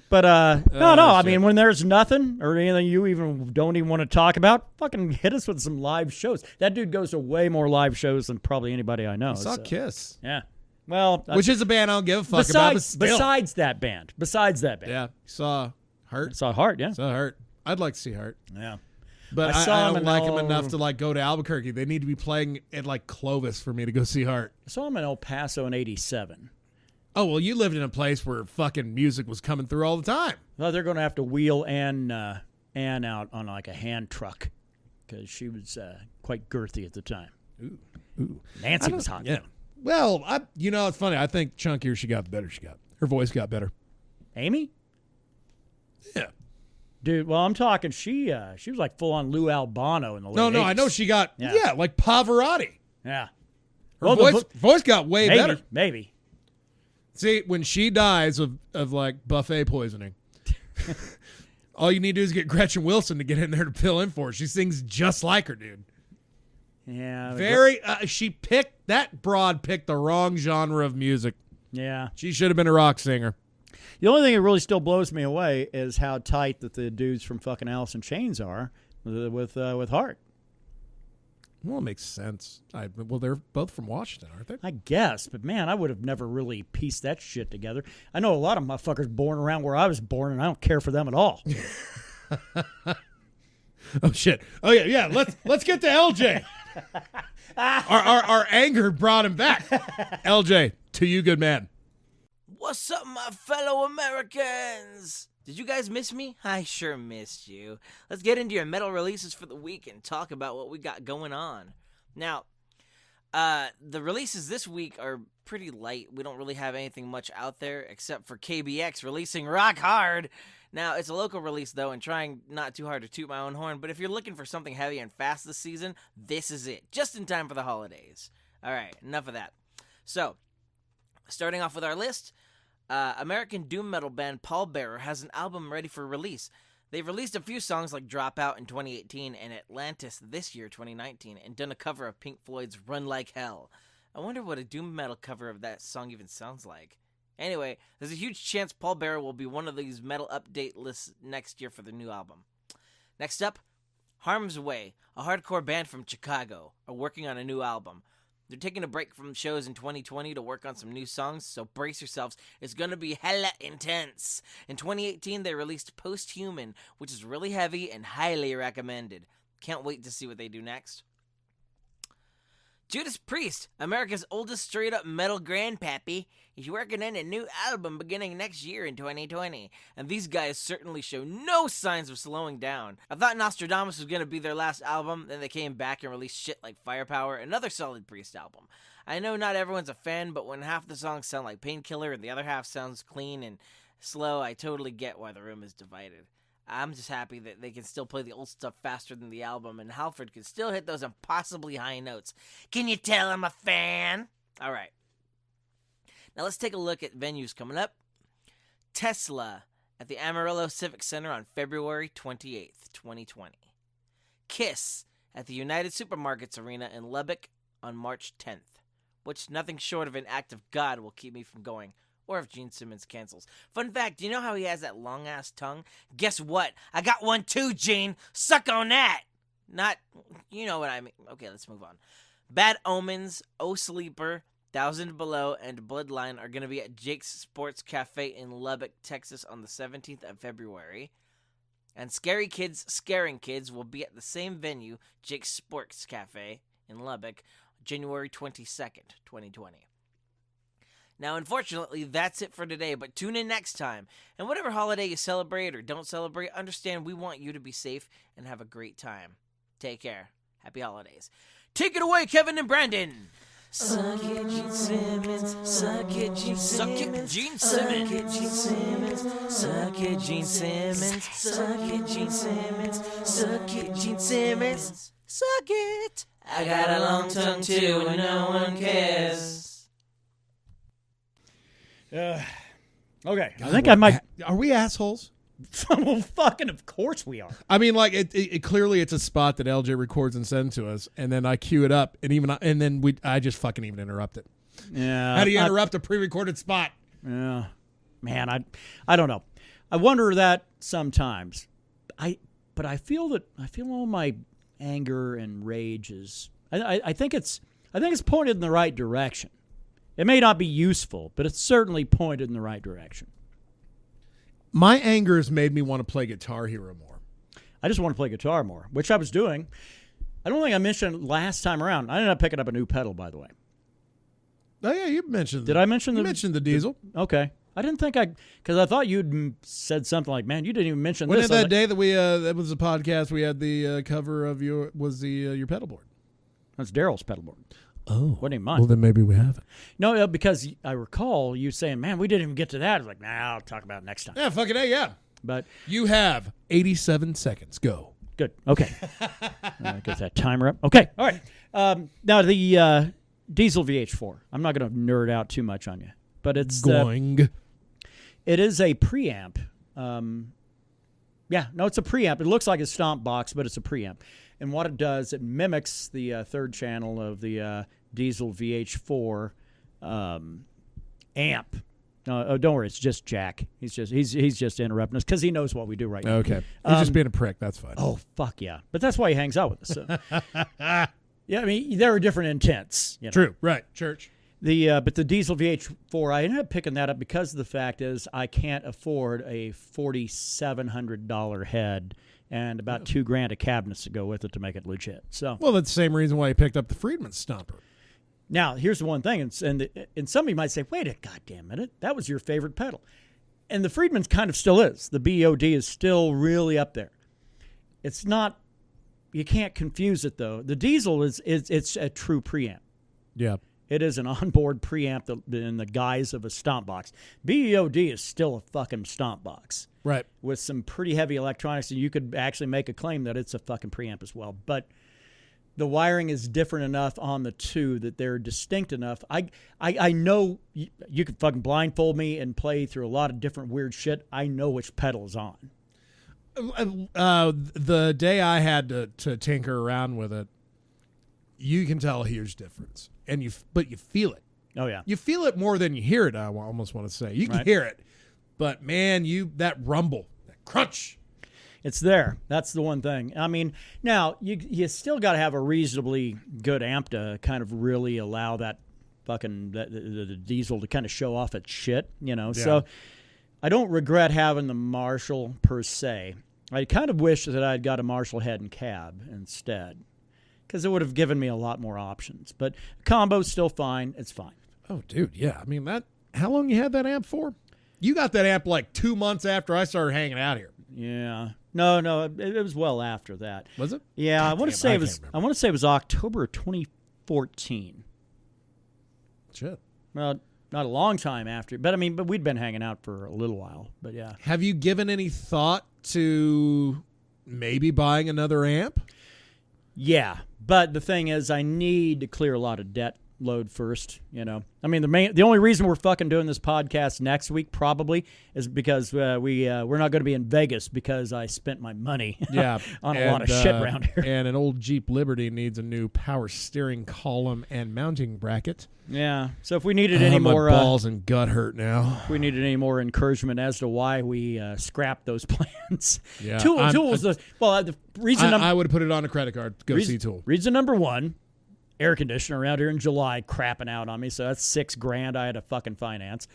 But no. I mean, when there's nothing or anything you don't even want to talk about, fucking hit us with some live shows. That dude goes to way more live shows than probably anybody I know. I saw Kiss. Yeah. Well, which is a band I don't give a fuck about. But still. Besides that band. Yeah. Saw Hurt. Saw Hurt, yeah. Saw Hurt. I'd like to see Hurt. Yeah. But I don't like them enough to go to Albuquerque. They need to be playing at Clovis for me to go see Hurt. I saw them in El Paso in '87. Oh, well, you lived in a place where fucking music was coming through all the time. No, they're going to have to wheel Ann out on a hand truck because she was quite girthy at the time. Ooh. Nancy was hot. Yeah. Well, it's funny. I think chunkier she got, the better she got. Her voice got better. Amy? Yeah. Dude, well, I'm talking. She was like full on Lou Albano in the late 80s. No, I know she got like Pavarotti. Yeah. Her voice got way better. Maybe. See, when she dies of buffet poisoning, all you need to do is get Gretchen Wilson to get in there to fill in for her. She sings just like her, dude. Yeah. That broad picked the wrong genre of music. Yeah. She should have been a rock singer. The only thing that really still blows me away is how tight that the dudes from fucking Alice in Chains are with Hart. Well, it makes sense. They're both from Washington, aren't they? I guess, but man, I would have never really pieced that shit together. I know a lot of motherfuckers born around where I was born, and I don't care for them at all. Oh shit! Oh yeah. Let's get to LJ. Our anger brought him back. LJ, to you, good man. What's up, my fellow Americans? Did you guys miss me? I sure missed you. Let's get into your metal releases for the week and talk about what we got going on. Now, the releases this week are pretty light. We don't really have anything much out there except for KBX releasing Rock Hard. Now, it's a local release, though, and trying not too hard to toot my own horn, but if you're looking for something heavy and fast this season, this is it. Just in time for the holidays. All right, enough of that. So, starting off with our list, American doom metal band Pallbearer has an album ready for release. They've released a few songs like Dropout in 2018 and Atlantis this year, 2019, and done a cover of Pink Floyd's Run Like Hell. I wonder what a doom metal cover of that song even sounds like. Anyway, there's a huge chance Paul Bearer will be one of these metal update lists next year for the new album. Next up, Harm's Way, a hardcore band from Chicago, are working on a new album. They're taking a break from shows in 2020 to work on some new songs, so brace yourselves. It's going to be hella intense. In 2018, they released Posthuman, which is really heavy and highly recommended. Can't wait to see what they do next. Judas Priest, America's oldest straight-up metal grandpappy, is working on a new album beginning next year in 2020, and these guys certainly show no signs of slowing down. I thought Nostradamus was going to be their last album, then they came back and released shit like Firepower, another solid Priest album. I know not everyone's a fan, but when half the songs sound like Painkiller and the other half sounds clean and slow, I totally get why the room is divided. I'm just happy that they can still play the old stuff faster than the album, and Halford can still hit those impossibly high notes. Can you tell I'm a fan? All right. Now let's take a look at venues coming up. Tesla at the Amarillo Civic Center on February 28th, 2020. Kiss at the United Supermarkets Arena in Lubbock on March 10th, which nothing short of an act of God will keep me from going. Or if Gene Simmons cancels. Fun fact, do you know how he has that long-ass tongue? Guess what? I got one too, Gene. Suck on that. Not, you know what I mean. Okay, let's move on. Bad Omens, O Sleeper, 1000 Below, and Bloodline are going to be at Jake's Sports Cafe in Lubbock, Texas on the 17th of February. And Scary Kids Scaring Kids will be at the same venue, Jake's Sports Cafe in Lubbock, January 22nd, 2020. Now, unfortunately, that's it for today, but tune in next time. And whatever holiday you celebrate or don't celebrate, understand we want you to be safe and have a great time. Take care. Happy holidays. Take it away, Kevin and Brandon. Suck it, Gene Simmons. Suck it, Gene Simmons. Suck it, Gene Simmons. Suck it, Gene Simmons. Suck it, Gene Simmons. Suck it, Gene Simmons. Suck it. I got a long tongue too, and no one cares. Okay, I think I might. Are we assholes? Well, fucking, of course we are. I mean, like it clearly it's a spot that LJ records and sends to us, and then I cue it up, and then I just fucking even interrupt it. Yeah. How do you interrupt a pre-recorded spot? Yeah, man, I don't know. I wonder that sometimes. But I feel all my anger and rage is. I think it's pointed in the right direction. It may not be useful, but it's certainly pointed in the right direction. My anger has made me want to play Guitar Hero more. I just want to play guitar more, which I was doing. I don't think I mentioned last time around. I ended up picking up a new pedal, by the way. Oh, yeah, you mentioned Did I mention you mentioned the Diesel. Okay. I didn't think because I thought you'd said something like, man, you didn't even mention When this. that day that we, that was a podcast, we had the cover of your pedal board. That's Daryl's pedal board. Oh. Wasn't even mine. Well, then maybe we haven't. No, because I recall you saying, man, we didn't even get to that. I was like, nah, I'll talk about it next time. Yeah, fucking A, yeah. But you have 87 seconds. Go. Good. Okay. Get that timer up. Okay. All right. Now, the Diesel VH4. I'm not going to nerd out too much on you, but it's going. It is a preamp. Yeah, no, it's a preamp. It looks like a stomp box, but it's a preamp. And what it does, it mimics the third channel of the Diesel VH4 amp. Don't worry, it's just Jack. He's just interrupting us because he knows what we do right now. Okay, he's just being a prick. That's fine. Oh fuck yeah! But that's why he hangs out with us. So. Yeah, I mean there are different intents. You know? True, right? Church. But the Diesel VH4, I ended up picking that up because the fact is I can't afford a $4,700 head and about $2,000 of cabinets to go with it to make it legit. So well, that's the same reason why you picked up the Friedman Stomper. Now, here's the one thing, and somebody might say, wait a goddamn minute, that was your favorite pedal. And the Friedman's kind of still is. The BOD is still really up there. It's not, you can't confuse it, though. The Diesel it's a true preamp. Yeah. It is an onboard preamp in the guise of a stomp box. BOD is still a fucking stomp box. Right. With some pretty heavy electronics, and you could actually make a claim that it's a fucking preamp as well. But the wiring is different enough on the two that they're distinct enough. I know you could fucking blindfold me and play through a lot of different weird shit. I know which pedal is on. The day I had to tinker around with it, you can tell a huge difference, but you feel it. Oh yeah, you feel it more than you hear it. I almost want to say you can hear it, but man, that rumble, that crunch, it's there. That's the one thing. I mean, now you still got to have a reasonably good amp to kind of really allow that fucking the diesel to kind of show off its shit, Yeah. So I don't regret having the Marshall per se. I kind of wish that I'd got a Marshall head and cab instead, because it would have given me a lot more options. But combo's still fine. It's fine. Oh, dude, yeah. I mean, how long you had that amp for? You got that amp like 2 months after I started hanging out here. Yeah. No, it was well after that. Was it? Yeah, I want to say it was October of 2014. Shit. Well, not a long time after, but we'd been hanging out for a little while. But yeah. Have you given any thought to maybe buying another amp? Yeah, but the thing is, I need to clear a lot of debt load first. The only reason we're fucking doing this podcast next week probably is because we're not going to be in Vegas because I spent my money on a lot of shit around here. And an old Jeep Liberty needs a new power steering column and mounting bracket. Yeah. So if we needed any my more balls and gut hurt now. If we needed any more encouragement as to why we scrapped those plans. Yeah. Tools. The reason I would have put it on a credit card. Go see Tool. Reason number one. Air conditioner around here in July crapping out on me, so that's $6,000 I had to fucking finance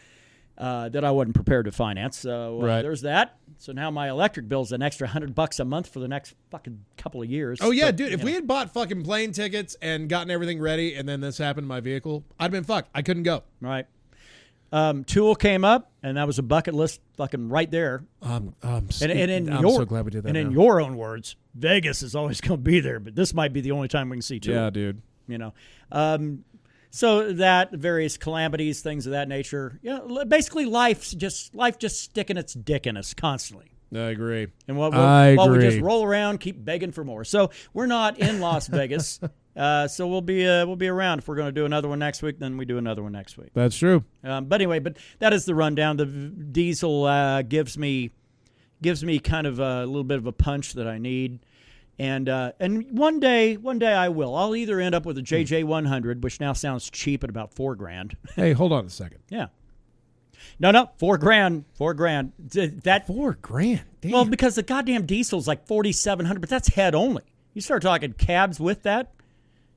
that I wasn't prepared to finance. So there's that. So now my electric bill's an extra $100 a month for the next fucking couple of years. Oh yeah, dude! If we had bought fucking plane tickets and gotten everything ready, and then this happened to my vehicle, I'd have been fucked. I couldn't go. Right. Tool came up, and that was a bucket list fucking right there. I'm so glad we did that. And in your own words, Vegas is always going to be there, but this might be the only time we can see Tool. Yeah, dude. So that various calamities, things of that nature. Basically life just sticking its dick in us constantly. I agree. And while we just roll around, keep begging for more. So we're not in Las Vegas. So we'll be around. If we're going to do another one next week, then we do another one next week. That's true. But anyway, that is the rundown. The diesel gives me kind of a little bit of a punch that I need. And one day I will. I'll either end up with a JJ100, which now sounds cheap at about $4,000. Hey, hold on a second. Yeah. No, $4,000. $4,000. That $4,000. Damn. Well, because the goddamn diesel's like $4,700, but that's head only. You start talking cabs with that,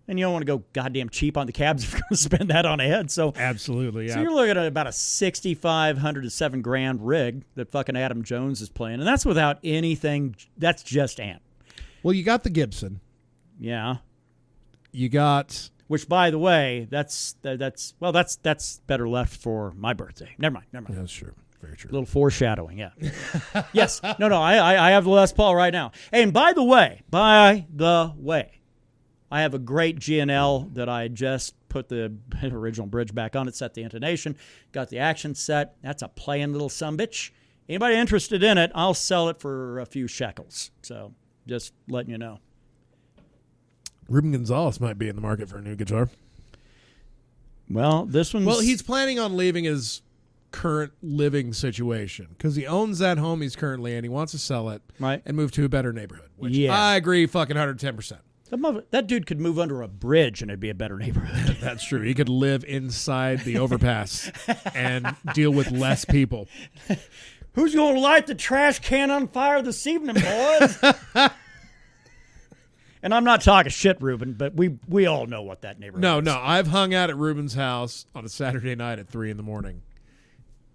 and you don't want to go goddamn cheap on the cabs if you're going to spend that on a head. So absolutely, yeah. So you're looking at about a $6,500 to $7,000 rig that fucking Adam Jones is playing, and that's without anything. That's just amp. Well, you got the Gibson. Yeah. You got... Which, by the way, that's better left for my birthday. Never mind. Yeah, that's true. Very true. A little foreshadowing, yeah. Yes. No, I have the Les Paul right now. Hey, and by the way, I have a great G&L that I just put the original bridge back on it, set the intonation, got the action set. That's a playing little sumbitch. Anybody interested in it, I'll sell it for a few shekels. So... just letting you know. Ruben Gonzalez might be in the market for a new guitar. Well, this one's... Well, he's planning on leaving his current living situation because he owns that home he's currently in. He wants to sell it and move to a better neighborhood, which I agree fucking 110%. That dude could move under a bridge and it'd be a better neighborhood. That's true. He could live inside the overpass and deal with less people. Who's going to light the trash can on fire this evening, boys? And I'm not talking shit, Ruben, but we all know what that neighborhood is. No. I've hung out at Ruben's house on a Saturday night at 3 a.m,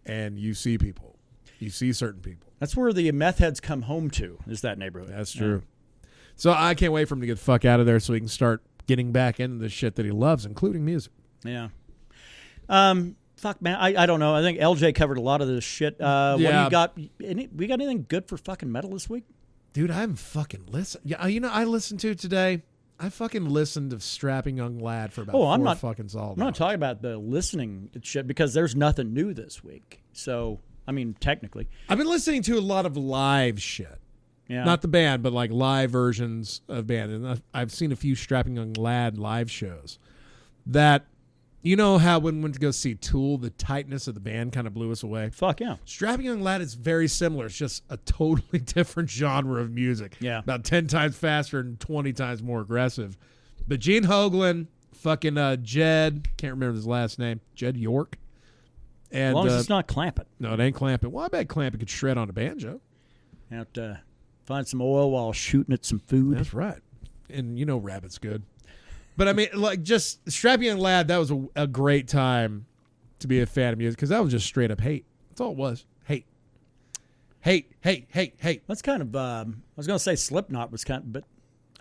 and you see people. You see certain people. That's where the meth heads come home to, is that neighborhood. That's true. Yeah. So I can't wait for him to get the fuck out of there so he can start getting back into the shit that he loves, including music. Yeah. Fuck, man, I don't know. I think LJ covered a lot of this shit. What do you got? We got anything good for fucking metal this week? Dude, I haven't fucking listened. Yeah, I listened to today. I fucking listened to Strapping Young Lad for about 4 fucking solid I'm not talking about the listening shit because there's nothing new this week. So, I mean, technically. I've been listening to a lot of live shit. Yeah. Not the band, but like live versions of band. And I've seen a few Strapping Young Lad live shows that You know how when we went to go see Tool, the tightness of the band kind of blew us away? Fuck yeah. Strapping Young Lad is very similar. It's just a totally different genre of music. Yeah. About 10 times faster and 20 times more aggressive. But Gene Hoglan, fucking Jed, can't remember his last name, Jed York. And, As long as it's not Clampett. No, it ain't Clampett. Well, I bet Clampett could shred on a banjo. Have to find some oil while shooting at some food. That's right. And you know Rabbit's good. But I mean, like, just Strapping Young Lad, that was a great time to be a fan of music because that was just straight up hate. That's all it was. Hate. Hate, hate, hate, hate. That's kind of, I was going to say Slipknot was kind of, but.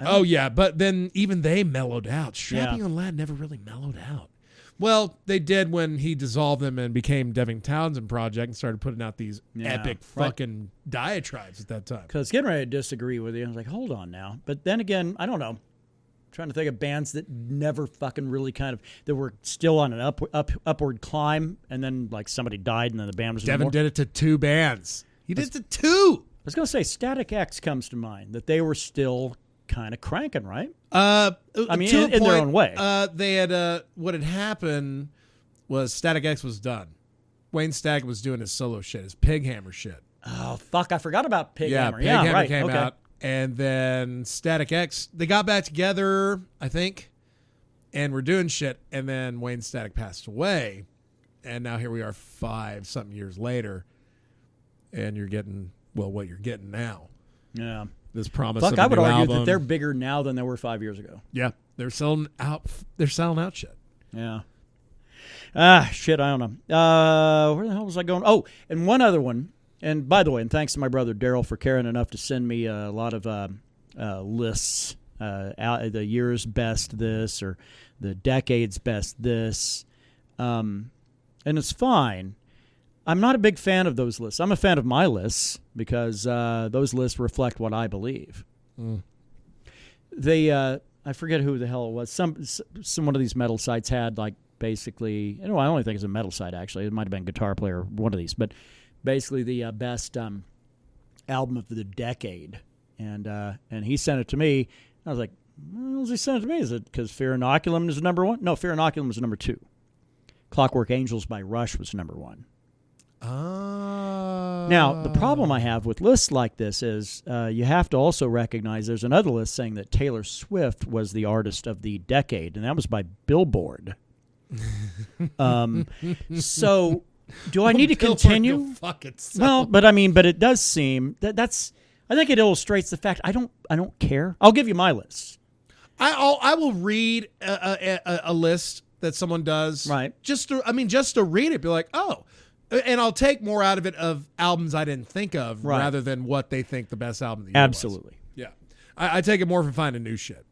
Oh, yeah, but then even they mellowed out. Strapping Young Lad never really mellowed out. Well, they did when he dissolved them and became Devin Townsend Project and started putting out these epic fucking diatribes at that time. Because getting ready to disagree with you, I was like, hold on now. But then again, I don't know. Trying to think of bands that never fucking really that were still on an upward climb, and then like somebody died, and then the band was. Devin did it to 2 bands. He did it to 2. I was gonna say Static X comes to mind that they were still kind of cranking, right? I mean, in their own way. They had what had happened was Static X was done. Wayne Stack was doing his solo shit, his Pig Hammer shit. Oh fuck! I forgot about Pig Hammer. Pig Hammer right. came out. And then Static X, they got back together, I think, and were doing shit. And then Wayne Static passed away. And now here we are 5-something years later. And you're getting, well, what you're getting now. Yeah. This promise Fuck, of a I would new argue album. that they're bigger now than they were 5 years ago. Yeah. They're selling out shit. Yeah. Shit, I don't know. Where the hell was I going? Oh, and one other one. And by the way, and thanks to my brother Daryl for caring enough to send me a lot of lists, the year's best this or the decade's best this. And it's fine. I'm not a big fan of those lists. I'm a fan of my lists because those lists reflect what I believe. They, I forget who the hell it was. Some one of these metal sites had like basically, I don't think it's a metal site actually. It might have been Guitar Player, one of these, but basically the best album of the decade, and he sent it to me. I was like, "Well, he sent it to me? Is it because Fear Inoculum is number 1? No, Fear Inoculum was number 2. Clockwork Angels by Rush was number 1. Now, the problem I have with lists like this is you have to also recognize there's another list saying that Taylor Swift was the artist of the decade, and that was by Billboard. So... Do I need to continue? Well, but it does seem that's. I think it illustrates the fact I don't care. I'll give you my list. I will read a list that someone does, right? Just to read it, be like, oh, and I'll take more out of it of albums I didn't think of rather than what they think the best album of the year Absolutely. was. Yeah, I take it more from finding new shit.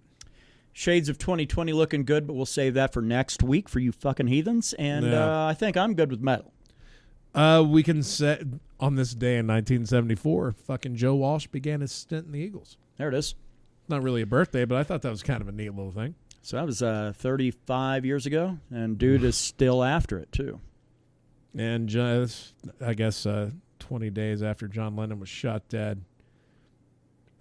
Shades of 2020 looking good, but we'll save that for next week for you fucking heathens. And I think I'm good with metal. We can say on this day in 1974, fucking Joe Walsh began his stint in the Eagles. There it is. Not really a birthday, but I thought that was kind of a neat little thing. So that was 35 years ago, and dude is still after it, too. And I guess 20 days after John Lennon was shot dead.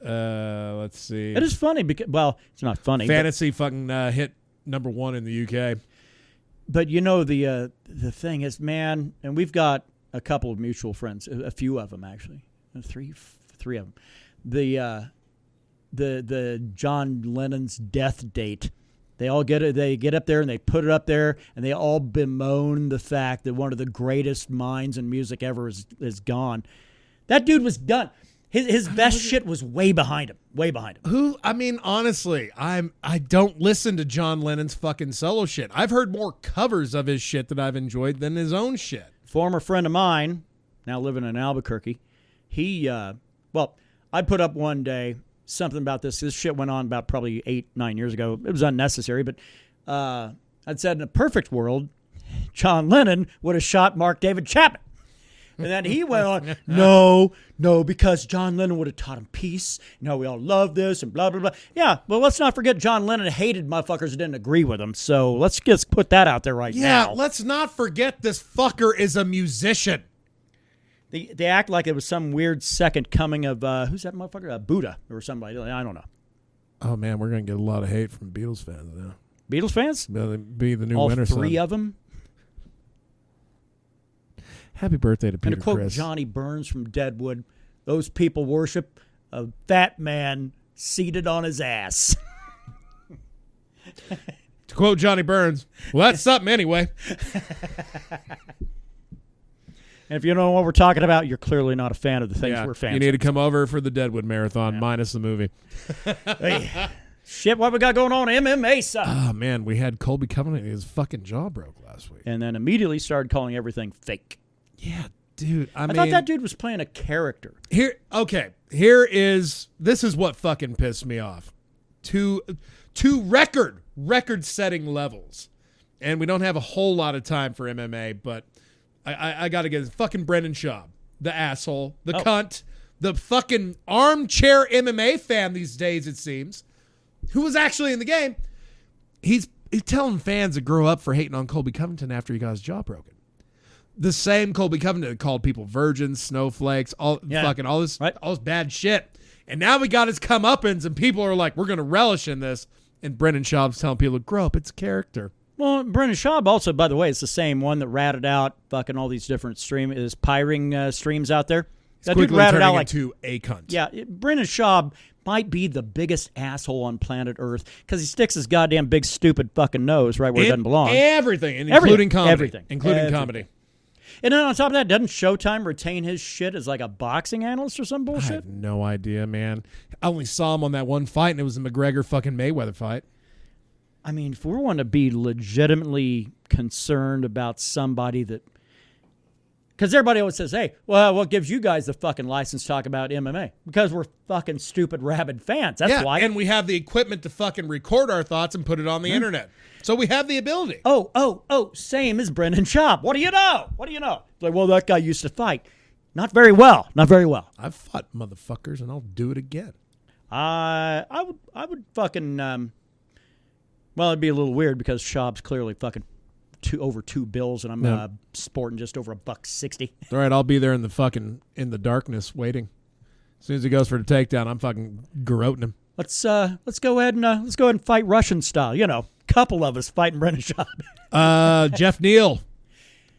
Let's see. It is funny because, well, it's not funny. Fantasy fucking hit number 1 in the UK. But you know the thing is, man, and we've got a couple of mutual friends, a few of them actually, three of them. The John Lennon's death date, they all get it. They get up there and they put it up there, and they all bemoan the fact that one of the greatest minds in music ever is gone. That dude was done. His best shit was way behind him. Way behind him. Honestly, I don't listen to John Lennon's fucking solo shit. I've heard more covers of his shit that I've enjoyed than his own shit. Former friend of mine, now living in Albuquerque, he, I put up one day something about this. This shit went on about probably 8-9 years ago. It was unnecessary, but I'd said in a perfect world, John Lennon would have shot Mark David Chapman. And then he went on, no, because John Lennon would have taught him peace. We all love this and blah, blah, blah. Yeah, but let's not forget John Lennon hated motherfuckers that didn't agree with him. So let's just put that out there now. Yeah, let's not forget this fucker is a musician. They act like it was some weird second coming of, who's that motherfucker? Buddha or somebody. I don't know. Oh, man, we're going to get a lot of hate from Beatles fans now. Beatles fans? Be the new All winner. three son. of them? Happy birthday to Peter And to quote Criss. Johnny Burns from Deadwood, those people worship a fat man seated on his ass. To quote Johnny Burns, well, that's something anyway. And if you don't know what we're talking about, you're clearly not a fan of the things we're fans You need to of. come over for the Deadwood Marathon, minus the movie. Hey, shit, what we got going on MMA side? Oh, man, we had Colby Covington. His fucking jaw broke last week. And then immediately started calling everything fake. Yeah, dude. I mean, thought that dude was playing a character. This is what fucking pissed me off. Two record-setting levels. And we don't have a whole lot of time for MMA, but I got to get it. Fucking Brendan Schaub, the asshole, the cunt, the fucking armchair MMA fan these days, it seems, who was actually in the game. He's telling fans to grow up for hating on Colby Covington after he got his jaw broken. The same Colby Covington called people virgins, snowflakes, all this bad shit. And now we got his comeuppance, and people are like, we're going to relish in this. And Brendan Schaub's telling people to grow up. It's character. Well, Brendan Schaub also, by the way, is the same one that ratted out fucking all these different piring streams out there. That dude ratted out like into a cunt. Yeah, Brendan Schaub might be the biggest asshole on planet Earth because he sticks his goddamn big stupid fucking nose right where it doesn't belong. Including comedy. Everything. Comedy. And then on top of that, doesn't Showtime retain his shit as like a boxing analyst or some I bullshit? have no idea, man. I only saw him on that one fight, and it was the McGregor fucking Mayweather fight. I mean, if we want to be legitimately concerned about somebody that... Because everybody always says, hey, well, what gives you guys the fucking license to talk about MMA? Because we're fucking stupid, rabid fans. That's why. And we have the equipment to fucking record our thoughts and put it on the internet. So we have the ability. Oh, same as Brendan Schaub. What do you know? It's like, well, that guy used to fight. Not very well. I've fought motherfuckers, and I'll do it again. I would fucking... well, it'd be a little weird because Schaub's clearly fucking over $2 bills, and I'm sporting just over $1.60. All right, I'll be there in the darkness waiting. As soon as he goes for the takedown, I'm fucking garroting him. Let's go ahead and fight Russian style. You know, couple of us fighting Brendan Schaub. Jeff Neal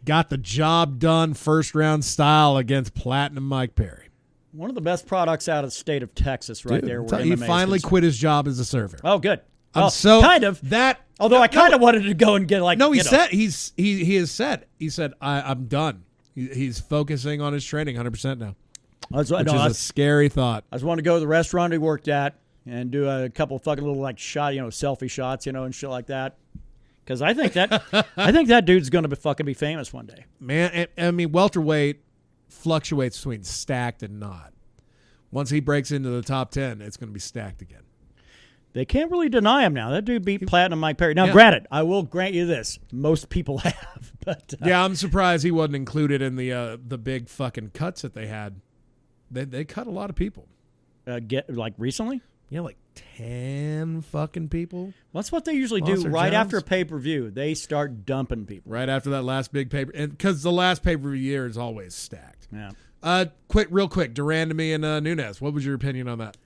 got the job done first round style against Platinum Mike Perry. One of the best products out of the state of Texas, right there. Where He MMA finally is quit his job as a server. Oh, good. I'm so kind of that. Although I kind of wanted to go and get like he has said I'm done. He's focusing on his training 100% now, which is a scary thought. I just wanted to go to the restaurant he worked at and do a couple fucking little like shot, selfie shots, and shit like that. Because I think that dude's going to fucking be famous one day. Man, I mean, welterweight fluctuates between stacked and not. Once he breaks into the top 10, it's going to be stacked again. They can't really deny him now. That dude beat Platinum Mike Perry. Now, granted, I will grant you this: most people have. But yeah, I'm surprised he wasn't included in the big fucking cuts that they had. They cut a lot of people. Recently? Yeah, like 10 fucking people. Well, that's what they usually do right after a pay-per-view. They start dumping people. Right after that last big pay, because the last pay-per-view year is always stacked. Yeah. Real quick, Durandamy and Nunes. What was your opinion on that?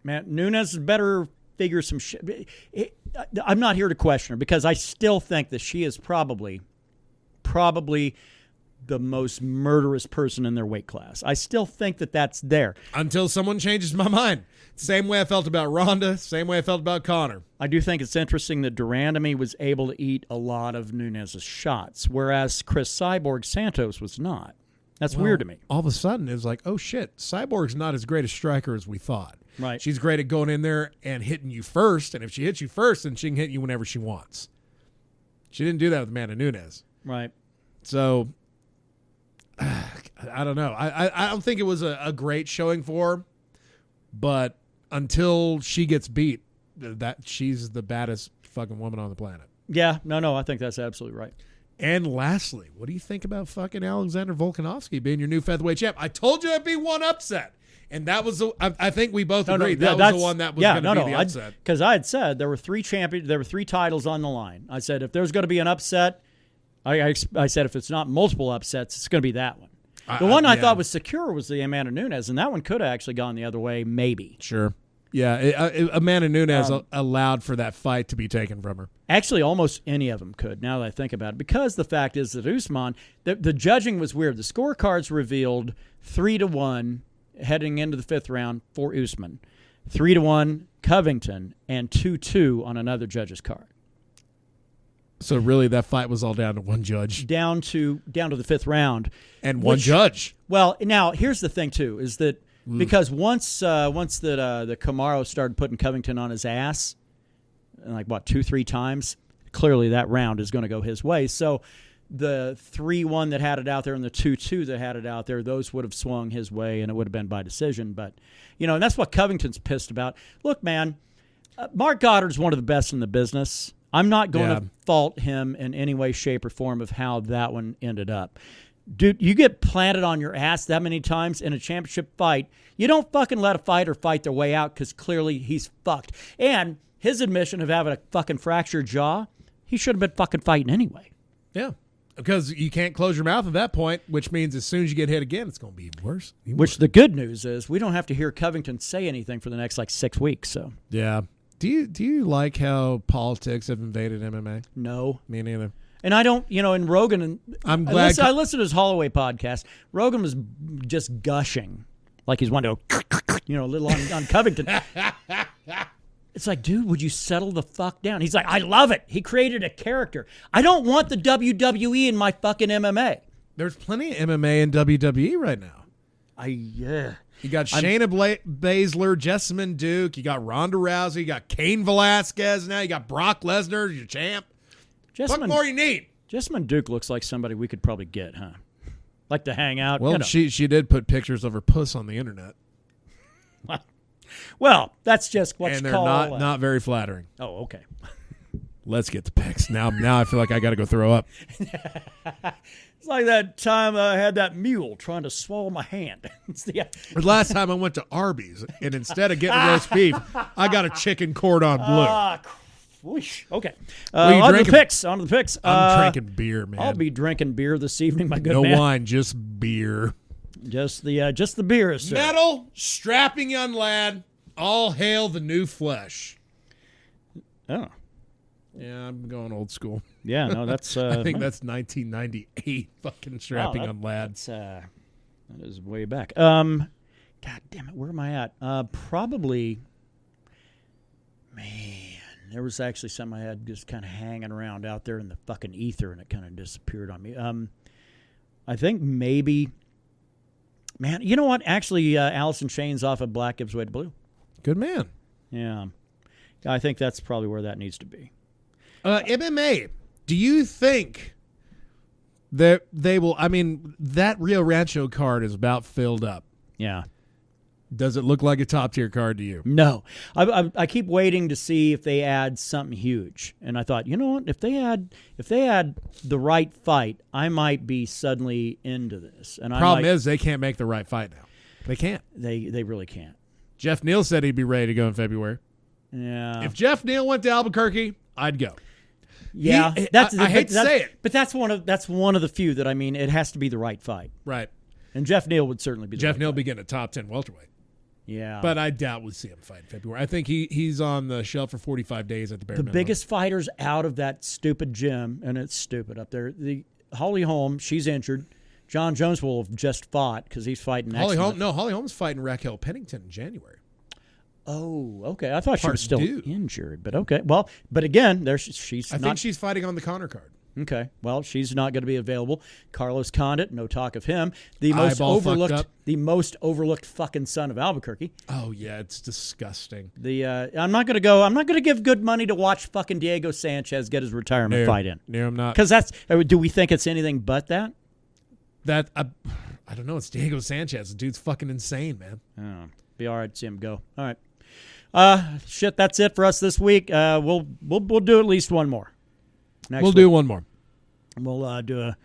Man, Nunes better figure some shit. I'm not here to question her because I still think that she is probably the most murderous person in their weight class. I still think that that's there. Until someone changes my mind. Same way I felt about Ronda, same way I felt about Conor. I do think it's interesting that Durandamy was able to eat a lot of Nunes' shots, whereas Chris Cyborg Santos was not. That's weird to me. All of a sudden, it was like, oh shit, Cyborg's not as great a striker as we thought. Right. She's great at going in there and hitting you first, and if she hits you first, then she can hit you whenever she wants. She didn't do that with Amanda Nunes. Right. So, I don't know. I don't think it was a great showing for her, but until she gets beat, that she's the baddest fucking woman on the planet. Yeah, no, I think that's absolutely right. And lastly, what do you think about fucking Alexander Volkanovski being your new featherweight champ? I told you it'd be one upset. And that was I think we both agreed that was the one that was going to be the upset. Because I had said there were three titles on the line. I said if there's going to be an upset, I said if it's not multiple upsets, it's going to be that one. The one I thought was secure was the Amanda Nunes, and that one could have actually gone the other way, maybe. Sure. Yeah, Amanda Nunes allowed for that fight to be taken from her. Actually, almost any of them could, now that I think about it. Because the fact is that Usman, the judging was weird. The scorecards revealed 3-1 heading into the 5th round for Usman, 3-1 Covington, and 2-2 on another judge's card. So really, that fight was all down to one judge. Down to the 5th round. And one judge. Well, now, here's the thing, too, is that because once the Kamaru started putting Covington on his ass, like, 2-3 times, clearly that round is going to go his way. So the 3-1 that had it out there and the 2-2 that had it out there, those would have swung his way, and it would have been by decision. But, and that's what Covington's pissed about. Look, man, Mark Goddard's one of the best in the business. I'm not going to fault him in any way, shape, or form of how that one ended up. Dude, you get planted on your ass that many times in a championship fight, you don't fucking let a fighter fight their way out because clearly he's fucked. And his admission of having a fucking fractured jaw, he should have been fucking fighting anyway. Yeah, because you can't close your mouth at that point, which means as soon as you get hit again, it's going to be even worse. The good news is we don't have to hear Covington say anything for the next 6 weeks. So yeah. Do you like how politics have invaded MMA? No. Me neither. And I don't, and Rogan, and I'm glad I listened to his Holloway podcast. Rogan was just gushing, like he's wanting to, a little on Covington. It's like, dude, would you settle the fuck down? He's like, I love it. He created a character. I don't want the WWE in my fucking MMA. There's plenty of MMA and WWE right now. You got Shayna Baszler, Jessamine Duke. You got Ronda Rousey. You got Cain Velasquez now. You got Brock Lesnar, your champ. What more you need? Jessamine Duke looks like somebody we could probably get, huh? Like to hang out. Well, she did put pictures of her puss on the internet. Well, that's just what's and they're called. not very flattering. Oh, okay. Let's get the picks. Now I feel like I got to go throw up. It's like that time I had that mule trying to swallow my hand. The last time I went to Arby's, and instead of getting roast beef, I got a chicken cordon bleu. Okay. On to the picks. I'm drinking beer, man. I'll be drinking beer this evening, my good man. man. No wine, just beer. Just the beer, sir. Metal, strapping young lad, all hail the new flesh. Oh. Yeah, I'm going old school. Yeah, no, that's... I think that's 1998 fucking strapping young lad. That is way back. God damn it, where am I at? Probably... Man, there was actually something I had just kind of hanging around out there in the fucking ether, and it kind of disappeared on me. I think maybe... Man, you know what? Actually, Allison Shane's off of Black gives way to blue. Good man. Yeah. I think that's probably where that needs to be. MMA, do you think that they will... I mean, that Rio Rancho card is about filled up. Yeah. Does it look like a top-tier card to you? No. I keep waiting to see if they add something huge. And I thought, you know what? If they add the right fight, I might be suddenly into this. And Problem is they can't make the right fight now. They can't. They really can't. Jeff Neal said he'd be ready to go in February. Yeah. If Jeff Neal went to Albuquerque, I'd go. Yeah. I hate to say it. But that's one of the few that, I mean, it has to be the right fight. Right. And Jeff Neal would certainly be the Jeff right Neal fight. be getting a top 10 welterweight. Yeah. But I doubt we'll see him fight in February. I think he's on the shelf for 45 days at the bare minimum. Biggest fighters out of that stupid gym, and it's stupid up there. The Holly Holm, she's injured. John Jones will have just fought because he's fighting next month. Holly Holm's fighting Raquel Pennington in January. Oh, okay. I thought she was still injured, but okay. Well, but again, she's. I think she's fighting on the Connor card. Okay. Well, she's not going to be available. Carlos Condit, no talk of him. The most overlooked fucking son of Albuquerque. Oh yeah, it's disgusting. I'm not going to give good money to watch fucking Diego Sanchez get his retirement fight in. No, I'm not. Because do we think it's anything but that? I don't know. It's Diego Sanchez. The dude's fucking insane, man. Oh, be all right to see him go. All right. Shit, that's it for us this week. We'll do at least one more. We'll do one more. We'll do a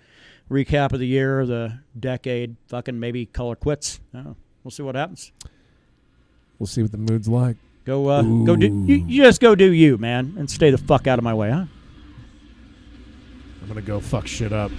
recap of the year, the decade, fucking maybe call it quits. We'll see what happens. We'll see what the mood's like. Go do you just go do you, man, and stay the fuck out of my way, huh? I'm gonna go fuck shit up.